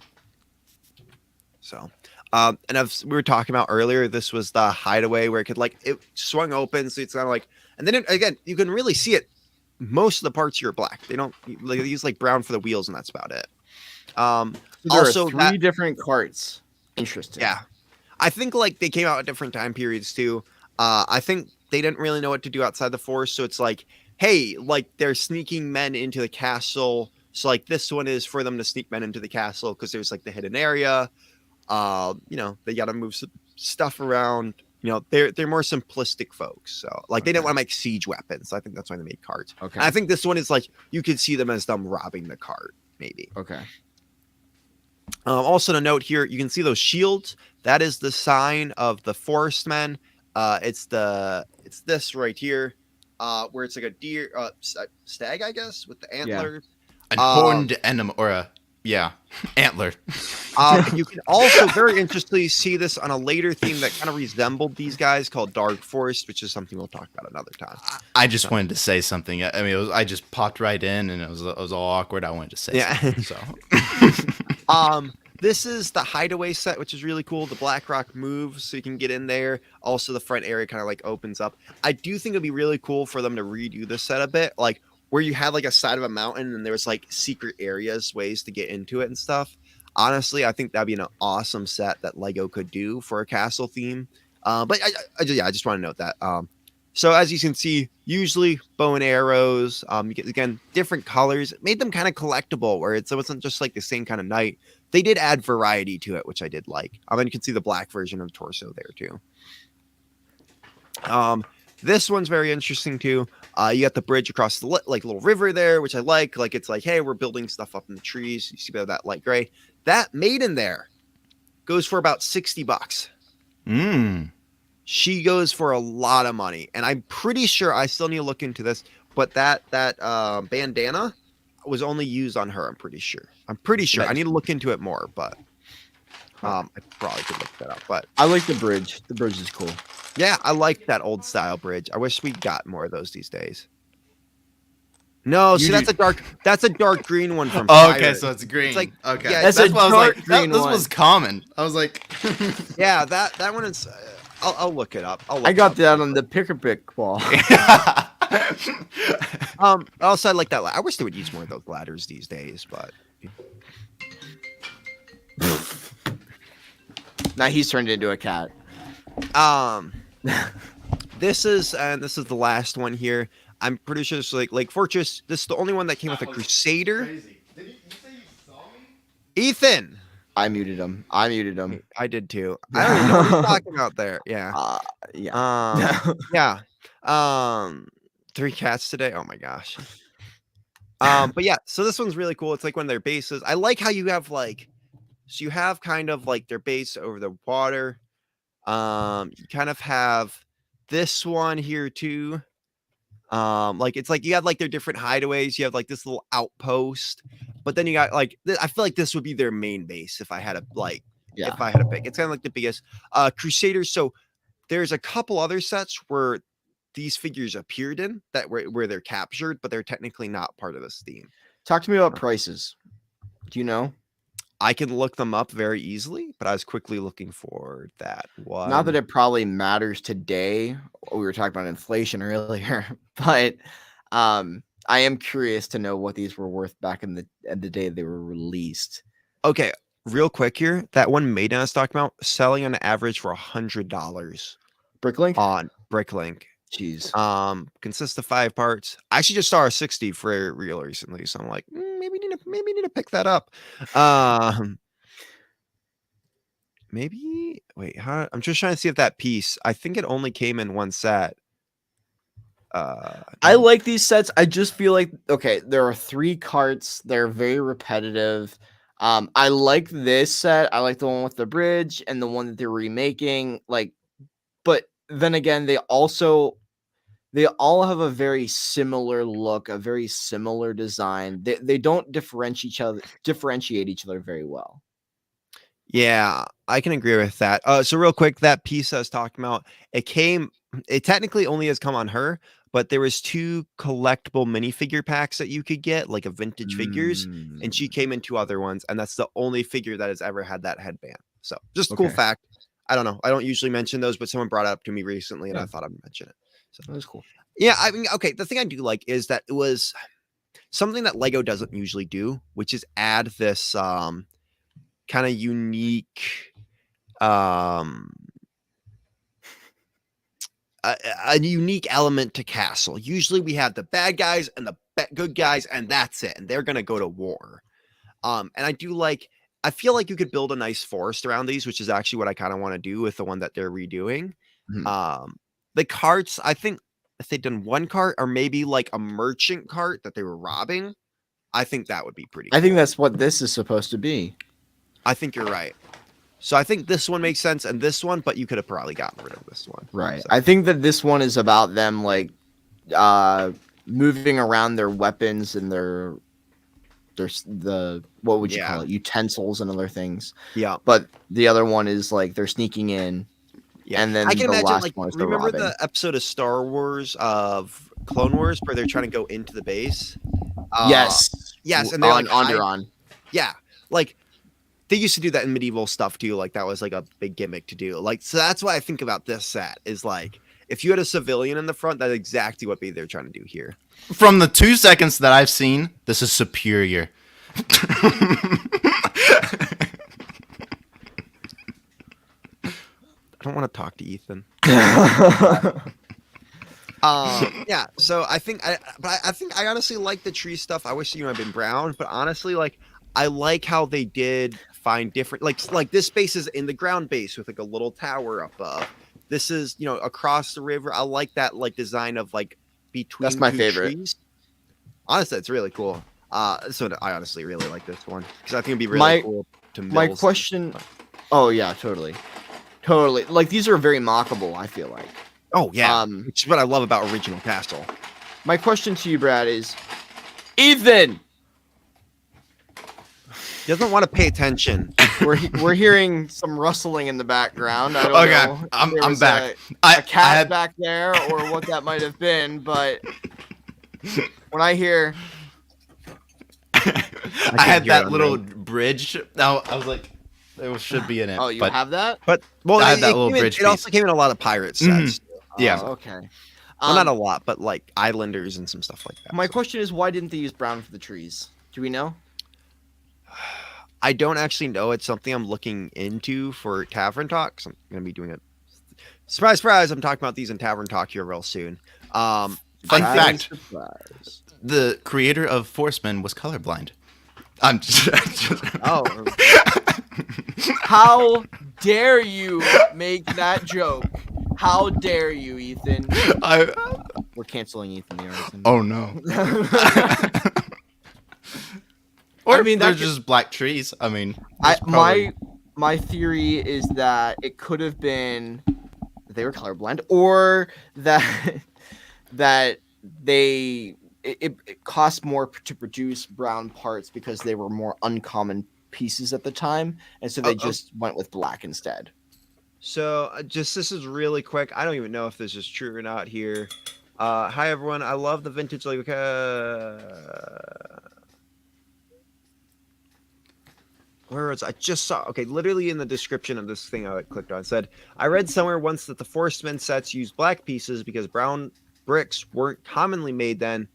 So, and as we were talking about earlier, this was the hideaway where it could it swung open, so it's kind of like, and then again, you can really see it. Most of the parts here are black. They don't they use like brown for the wheels, and that's about it. There Also, are 3 different carts. Interesting. Yeah, I think like they came out at different time periods too. I think they didn't really know what to do outside the forest, so it's like, hey, like they're sneaking men into the castle. So like this one is for them to sneak men into the castle because there's like the hidden area. You know, they got to move some stuff around. You know, they're more simplistic folks. So like they didn't want to make siege weapons. So I think that's why they made carts. Okay. And I think this one is like you could see them as them robbing the cart, maybe. Okay. Also to note here, you can see those shields. That is the sign of the Forest Men. It's this right here, where it's like a deer, stag, I guess, with the antlers. an horned animal or a antler. You can also very interestingly see this on a later theme that kind of resembled these guys called Dark Forest, which is something we'll talk about another time. I just wanted to say something. I mean, I just popped right in, and it was all awkward. I wanted to say something. So. This is the hideaway set, which is really cool. The Black Rock moves, so you can get in there. Also, the front area kind of like opens up. I do think it'd be really cool for them to redo this set a bit, like where you had like a side of a mountain and there was like secret areas, ways to get into it and stuff. Honestly, I think that'd be an awesome set that Lego could do for a castle theme. But I just want to note that. So as you can see, usually bow and arrows, you get, again, different colors. It made them kind of collectible where it wasn't just like the same kind of knight. They did add variety to it, which I did like. And you can see the black version of the torso there too. This one's very interesting too. You got the bridge across the little river there, which I like. Like it's like, hey, we're building stuff up in the trees. You see that light gray. That maiden there goes for about $60. She goes for a lot of money, and I'm pretty sure I still need to look into this. But that bandana was only used on her. I'm pretty sure. I need to look into it more, but I probably could look that up. But I like the bridge. The bridge is cool. Yeah, I like that old style bridge. I wish we got more of those these days. No, see, that's a dark green one from Oh, okay, Pirate. so it's green. It's like, okay, yeah, that's that's a what I was like. dark green This one. was common. I was like, yeah, that one is. I'll look it up. I got that on the pick ball. Also, I like that. I wish they would use more of those ladders these days, but. Now he's turned into a cat. This is the last one here. I'm pretty sure it's like Fortress. This is the only one that came with a Crusader. crazy. Did you say you saw me? Ethan. I muted him. I did too. I don't even know what you're talking about there. Yeah. Yeah. Yeah. 3 cats today. Oh my gosh. But yeah, so this one's really cool. It's like one of their bases. I like how you have like, so you have kind of like their base over the water. You kind of have this one here too. Like it's like you have like their different hideaways. You have like this little outpost, but then you got like I feel like this would be their main base if I had a like if I had a pick. It's kind of like the biggest Crusaders. So there's a couple other sets where these figures appeared in that where they're captured, but they're technically not part of this theme. Talk to me about prices. Do you know? I can look them up very easily, but I was quickly looking for that one. Not that it probably matters today. We were talking about inflation earlier, but I am curious to know what these were worth back in the day they were released. Okay, real quick here. That one Maiden I was talking about selling on average for $100 Bricklink on Bricklink. Jeez. Consists of 5 parts. I actually just saw a 60 for real recently, so I'm like, maybe need to pick that up. Maybe wait, how I'm just trying to see if that piece. I think it only came in one set. I like these sets. I just feel like okay, there are 3 carts. They're very repetitive. I like this set. I like the one with the bridge and the one that they're remaking. Like, but then again, they all have a very similar look, a very similar design. They don't differentiate each other very well. Yeah, I can agree with that. So real quick, that piece I was talking about, it technically only has come on her, but there was 2 collectible minifigure packs that you could get, like a vintage figures, and she came in 2 other ones, and that's the only figure that has ever had that headband. So just a cool fact. I don't know. I don't usually mention those, but someone brought it up to me recently, and I thought I'd mention it. So that was cool. Yeah, I mean, okay. The thing I do like is that it was something that Lego doesn't usually do, which is add this kind of unique a unique element to Castle. Usually we have the bad guys and the good guys, and that's it, and they're gonna go to war. And I feel like you could build a nice forest around these, which is actually what I kind of want to do with the one that they're redoing. The carts, I think if they'd done one cart or maybe like a merchant cart that they were robbing, I think that would be pretty cool. I think that's what this is supposed to be. I think you're right. So I think this one makes sense and this one, but you could have probably gotten rid of this one. Right. So. I think that this one is about them like moving around their weapons and their what would you call it? Utensils and other things. Yeah. But the other one is like they're sneaking in. Yeah. And then I can imagine last like one is remember robbing. the episode of Star Wars of Clone Wars where they're trying to go into the base? Yes. And they're on like Onderon. Yeah. Like they used to do that in medieval stuff too. Like that was like a big gimmick to do. Like, so that's what I think about this set is like, if you had a civilian in the front, that's exactly what they're trying to do here. From the 2 seconds that I've seen, this is superior. I don't want to talk to Ethan. Yeah, so I think I honestly like the tree stuff. I wish had been brown, but honestly, like I like how they did find different like this base is in the ground base with like a little tower above. This is across the river. I like that like design of like between. That's my favorite. Trees. Honestly, it's really cool. So I honestly really like this one because I think it'd be really cool to. My question. Oh yeah, totally. Like these are very mockable. I feel like. Oh yeah, which is what I love about original Castle. My question to you, Brad, is Ethan. He doesn't want to pay attention. We're hearing some rustling in the background. I don't know. I'm back. A cat back there, or what that might have been, but when I hear, I had that little bridge. Now I was like, there should be in it. Oh, you have that? But I had that little bridge. It also came in a lot of pirate sets. Yeah. Okay. Well, not a lot, but like Islanders and some stuff like that. My question is, why didn't they use brown for the trees? Do we know? I don't actually know. It's something I'm looking into for Tavern Talk. So I'm going to be doing it. Surprise, surprise. I'm talking about these in Tavern Talk here real soon. Fun fact. The creator of Forceman was colorblind. I'm just Oh. How dare you make that joke? How dare you, Ethan? We're canceling Ethan the Artisan. Oh no. Or I mean, they're that could- just black trees. I mean, I there's probably- my theory is that it could have been they were colorblind, or that that it cost more to produce brown parts because they were more uncommon pieces at the time, and so they just went with black instead. So just this is really quick. I don't even know if this is true or not here. Hi everyone. I love the vintage like where was I just saw literally in the description of this thing I clicked on it said I read somewhere once that the Forestman sets use black pieces because brown bricks weren't commonly made then.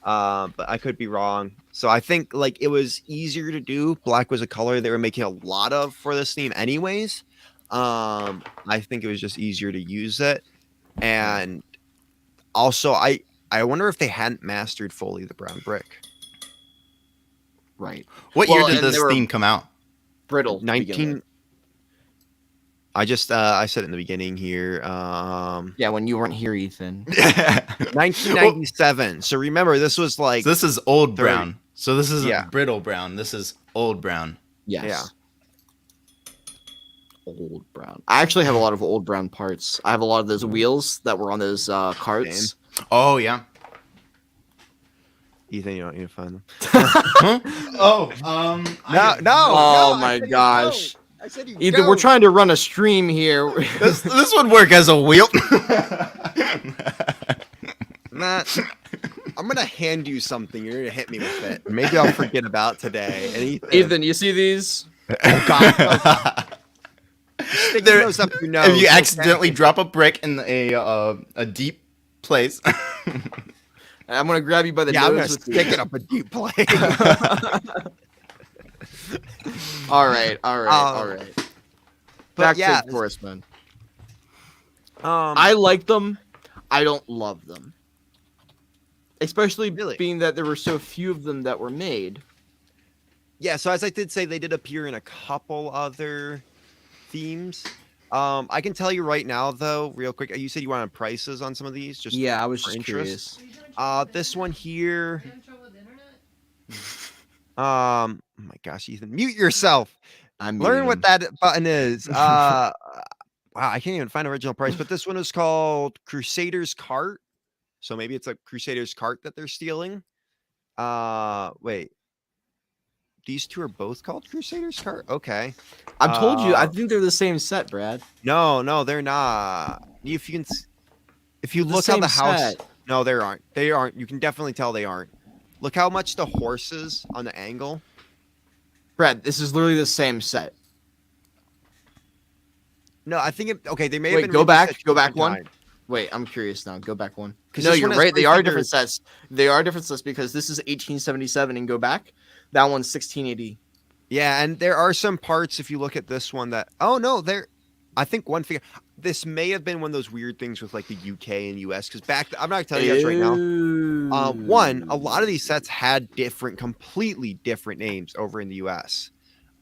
But I could be wrong. So I think like it was easier to do. Black was a color they were making a lot of for this theme anyways. I think it was just easier to use it. And also I wonder if they hadn't mastered fully the brown brick. Right. What Well, year did and this they were theme come out? Brittle. to begin 19 with. I said it in the beginning here. Yeah, when you weren't here, Ethan. 1997. So remember this was like So this is old 30. brown. So this isn't Yeah. brittle brown. This is old brown. Yes. Yeah. Old brown. I actually have a lot of old brown parts. I have a lot of those wheels that were on those carts. Oh yeah. Ethan, you don't need to find them. Huh? Oh, Oh my gosh. I said you Ethan, we're trying to run a stream here. this would work as a wheel. Matt, I'm gonna hand you something. You're gonna hit me with it. Maybe I'll forget about today. And Ethan, you see these? oh god, stick There- your nose up your nose. If you okay? accidentally drop a brick in a deep place, I'm gonna grab you by the yeah, I'm gonna nose with stick these. it up a deep plate. All right, all right, all right. But Back yeah, to the Forestman. I I like them. I don't love them. Especially Really? being that there were so few of them that were made. yeah. So as I did say, they did appear in a couple other themes. I can tell you right now, though, real quick. You said you wanted prices on some of these, just Yeah, I was for just interest. curious. This one here. Oh my gosh, Ethan, mute yourself. I'm Learn muting what that button is. Wow, I can't even find original price, but this one is called Crusader's Cart. So maybe it's a Crusader's Cart that they're stealing. Wait. These two are both called Crusader's Cart? Okay. I've told you. I Uh, think they're the same set, Brad. No, they're not. If you can if you The look how same the house set. No, they aren't. They aren't. You can definitely tell they aren't. Look how much the horses on the angle. Brad, this is literally the same set. No, I think okay, they may have Wait, been go released back. at Go back different one. times. Wait, I'm curious now. Go back one. 'Cause No, this you're one has right. They three are fingers. different sets. They are different sets because this is 1877 and go back. That one's 1680. Yeah, and there are some parts if you look at this one that I think one figure this may have been one of those weird things with like the UK and US because I'm not gonna tell you guys right now. One, a lot of these sets had completely different names over in the US.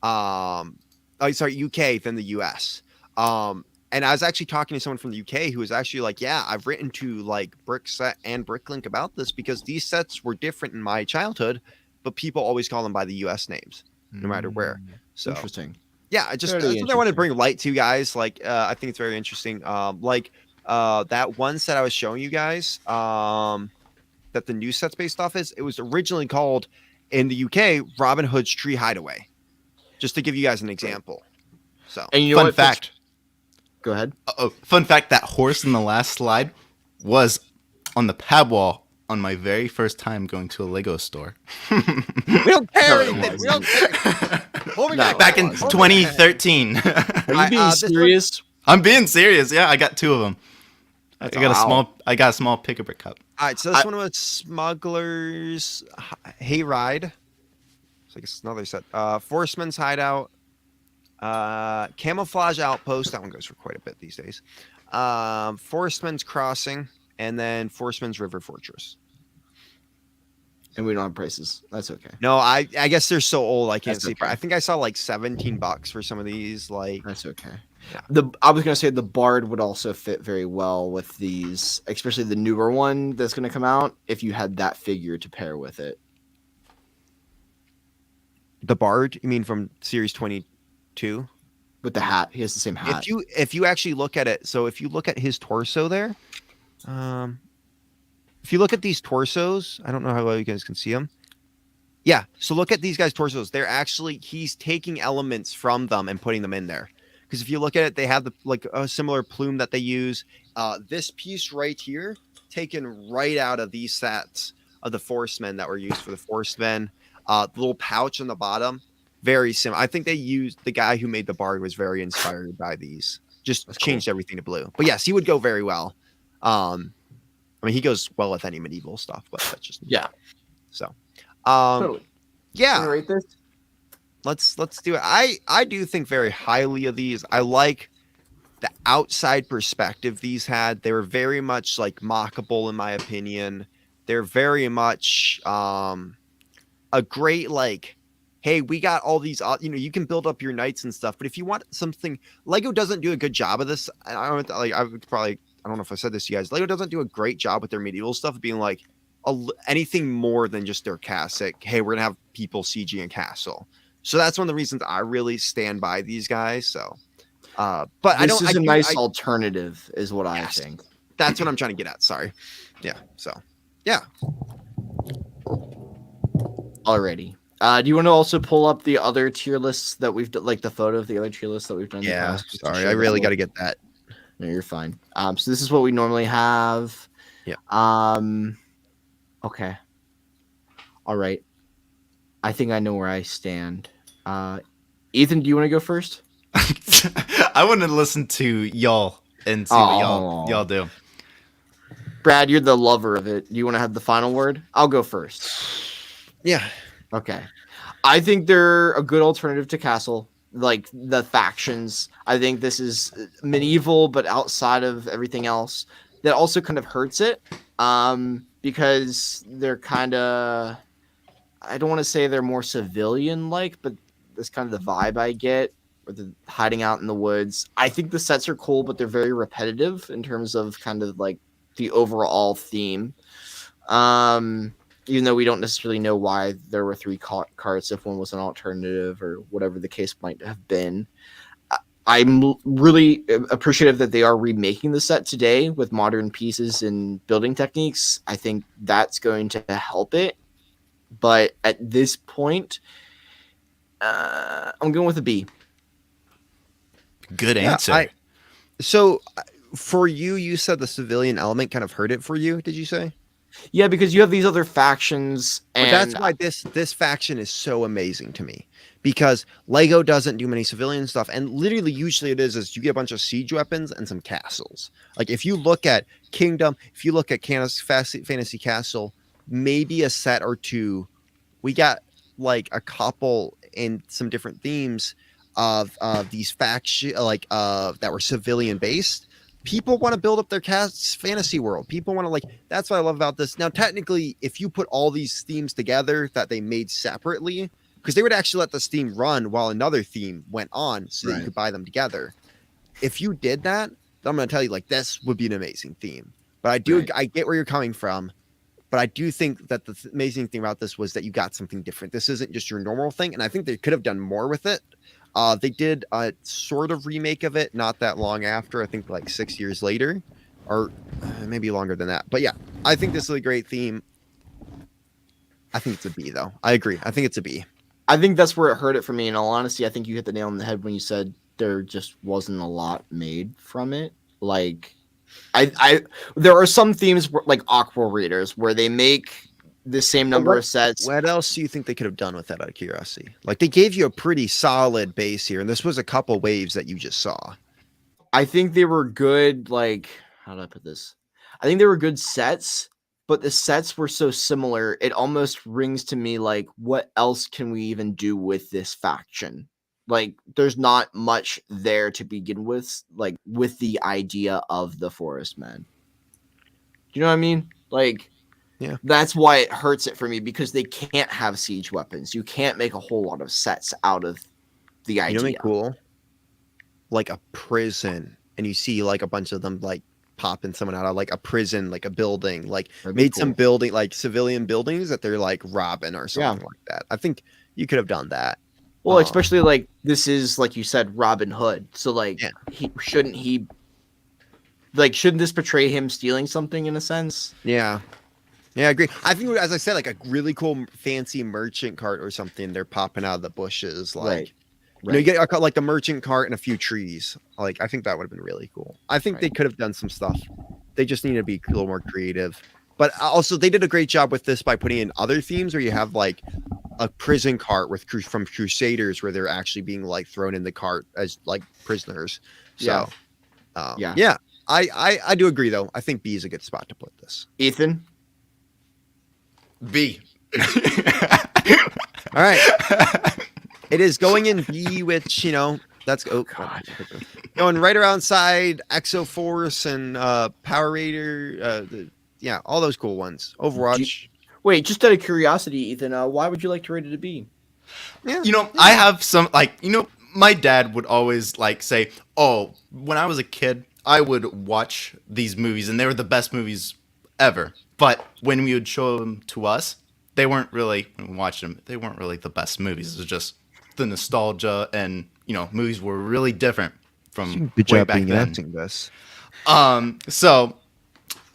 UK than the US. And I was actually talking to someone from the UK who was actually like, yeah, I've written to like Brickset and Bricklink about this because these sets were different in my childhood, but people always call them by the US names, no matter where. So Interesting. yeah, Very that's what I wanted to bring light to, guys. Like, I think it's very interesting. That one set I was showing you guys, that the new set's based off is, it was originally called in the UK Robin Hood's Tree Hideaway. Just to give you guys an example. So And you know fun what? fact. Go ahead. Fun fact: that horse in the last slide was on the pad wall on my very first time going to a Lego store. we don't care. No, it Ethan, we wasn't. don't care. Moving No, on. Back in it wasn't. 2013. Are you being this one- serious? I'm being serious. Yeah, I got two of them. I got Wow. a small pick-a-brick cup. All right, so this one was Smuggler's Hayride. So I guess it's another set. Forceman's Hideout. Camouflage Outpost. That one goes for quite a bit these days. Forceman's Crossing. And then Forceman's River Fortress. And we don't have prices. That's okay. No, I guess they're so old I can't That's see. okay. I think I saw like $17 for some of these. Like, That's okay. Yeah. I was gonna say the Bard would also fit very well with these, especially the newer one that's gonna come out. If you had that figure to pair with it, The Bard, you mean from Series 22? With the hat, he has the same hat. If you actually look at it, so if you look at his torso there, if you look at these torsos, I don't know how well you guys can see them. Yeah, so look at these guys' torsos. They're actually, he's taking elements from them and putting them in there. Because if you look at it, they have like a similar plume that they use. This piece right here, taken right out of these sets of the Forcemen that were used for the Forcemen. The little pouch on the bottom, very similar. I think they used, the guy who made the Bard was very inspired by these. Just That's changed everything to blue. But yes, he would go very well. I mean, he goes well with any medieval stuff, but that's just Yeah. So, Totally. yeah. Can you rate this? Let's do it. I do think very highly of these. I like the outside perspective these had. They were very much like mockable in my opinion. They're very much a great like, hey, we got all these, you can build up your knights and stuff, but if you want something, Lego doesn't do a good job of this. I don't know if I said this to you guys. Lego doesn't do a great job with their medieval stuff of being like anything more than just their classic, hey, we're gonna have people CG and castle. So that's one of the reasons I really stand by these guys. So, but This is a nice alternative, is what I think. That's what I'm trying to get at. Sorry. Yeah. So, yeah. Alrighty. Do you want to also pull up the other tier lists that we've done, like the photo of the other tier lists that we've done? In the past, just to Sorry, show I really that got to get that. No, you're fine. So this is what we normally have. Yeah. Okay. All right. I think I know where I stand. Ethan, do you want to go first? I want to listen to y'all and see what y'all do. Brad, you're the lover of it. Do you want to have the final word? I'll go first. Yeah. Okay. I think they're a good alternative to Castle, like the factions. I think this is medieval, but outside of everything else. That also kind of hurts it, because they're kind of, I don't want to say they're more civilian-like, but that's kind of the vibe I get, or the hiding out in the woods. I think the sets are cool, but they're very repetitive in terms of kind of like the overall theme. Even though we don't necessarily know why there were 3 carts, if one was an alternative or whatever the case might have been. I'm really appreciative that they are remaking the set today with modern pieces and building techniques. I think that's going to help it. But at this point, I'm going with a B. Good answer. So for you, you said the civilian element kind of hurt it for you, did you say? Yeah, because you have these other factions, and but that's why this faction is so amazing to me, because Lego doesn't do many civilian stuff, and literally usually it is you get a bunch of siege weapons and some castles. Like if you look at Kingdom, if you look at Fantasy Castle, maybe a set or two, we got like a couple in some different themes of these factions that were civilian based. People want to build up their fantasy world. People want to that's what I love about this. Now, technically, if you put all these themes together that they made separately, because they would actually let this theme run while another theme went on so that you could buy them together. If you did that, then I'm going to tell you, this would be an amazing theme. But I get where you're coming from. But I do think that the amazing thing about this was that you got something different. This isn't just your normal thing. And I think they could have done more with it. They did a sort of remake of it not that long after, I think 6 years later, or maybe longer than that. But yeah, I think this is a great theme. I think it's a B, though. I agree. I think it's a B. I think that's where it hurt it for me. In all honesty, I think you hit the nail on the head when you said there just wasn't a lot made from it. There are some themes like Aqua Readers where they make the same number of sets. What else do you think they could have done with that out of curiosity? They gave you a pretty solid base here, and this was a couple waves that you just saw. I think they were good, how do I put this? I think they were good sets, but the sets were so similar, it almost rings to me what else can we even do with this faction? There's not much there to begin with, with the idea of the Forest Men. Do you know what I mean? Yeah. That's why it hurts it for me, because they can't have siege weapons. You can't make a whole lot of sets out of the idea. You know what'd be cool? A prison, and you see a bunch of them popping someone out of like a prison, like a building, like That'd be made some cool. building, like civilian buildings that they're like robbing or something like that. I think you could have done that. Well, especially like this is like you said, Robin Hood. So like, Yeah. shouldn't this portray him stealing something in a sense? Yeah. Yeah, I agree. I think, as I said, like a really cool, fancy merchant cart or something. They're popping out of the bushes, like Right. you know, you get like the merchant cart and a few trees. Like I think that would have been really cool. I think they could have done some stuff. They just need to be a little more creative. But also, they did a great job with this by putting in other themes where you have like a prison cart with from Crusaders, where they're actually being like thrown in the cart as like prisoners. So, yeah. I do agree though. I think B is a good spot to put this. Ethan. B. All right. It is going in B, which, you know, that's God. going right around side Exo Force and Power Raider. Yeah, all those cool ones. Overwatch. Wait, just out of curiosity, Ethan, why would you like to rate it a B? Yeah. You know, I have some, like, you know, my dad would always, like, say, oh, when I was a kid, I would watch these movies, and they were the best movies ever. But when we would show them to us, they weren't really, when we watched them, they weren't really the best movies. It was just the nostalgia, and, you know, movies were really different from way back then. this. So,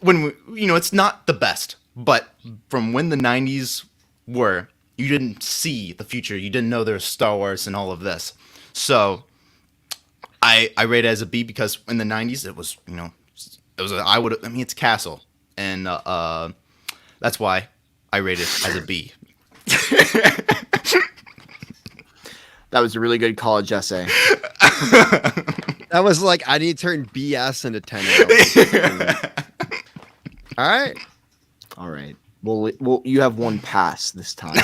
when we, you know, it's not the best, but from when the 90s were, you didn't see the future. You didn't know there was Star Wars and all of this. So, I rate it as a B because in the 90s, it was, you know, it's Castle. And that's why I rate it as a B. That was a really good college essay. That was like, I need to turn BS into 10. All right. All right. Well, you have one pass this time.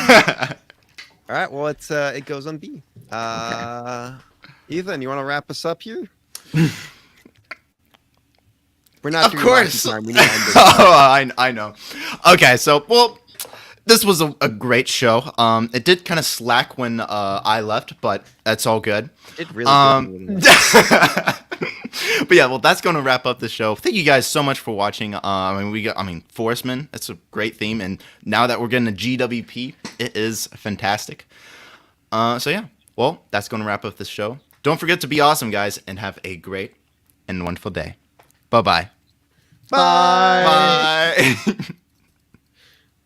All right. Well, it goes on B. Ethan, you want to wrap us up here? We're not. Of course. Time. We need to end this. I know. Okay, so well, this was a great show. It did kind of slack when I left, but that's all good. It really did. But yeah, well, that's going to wrap up the show. Thank you guys so much for watching. Forestman, it's a great theme, and now that we're getting a GWP, it is fantastic. So yeah, well, that's going to wrap up this show. Don't forget to be awesome, guys, and have a great and wonderful day. Bye-bye. Bye. Bye.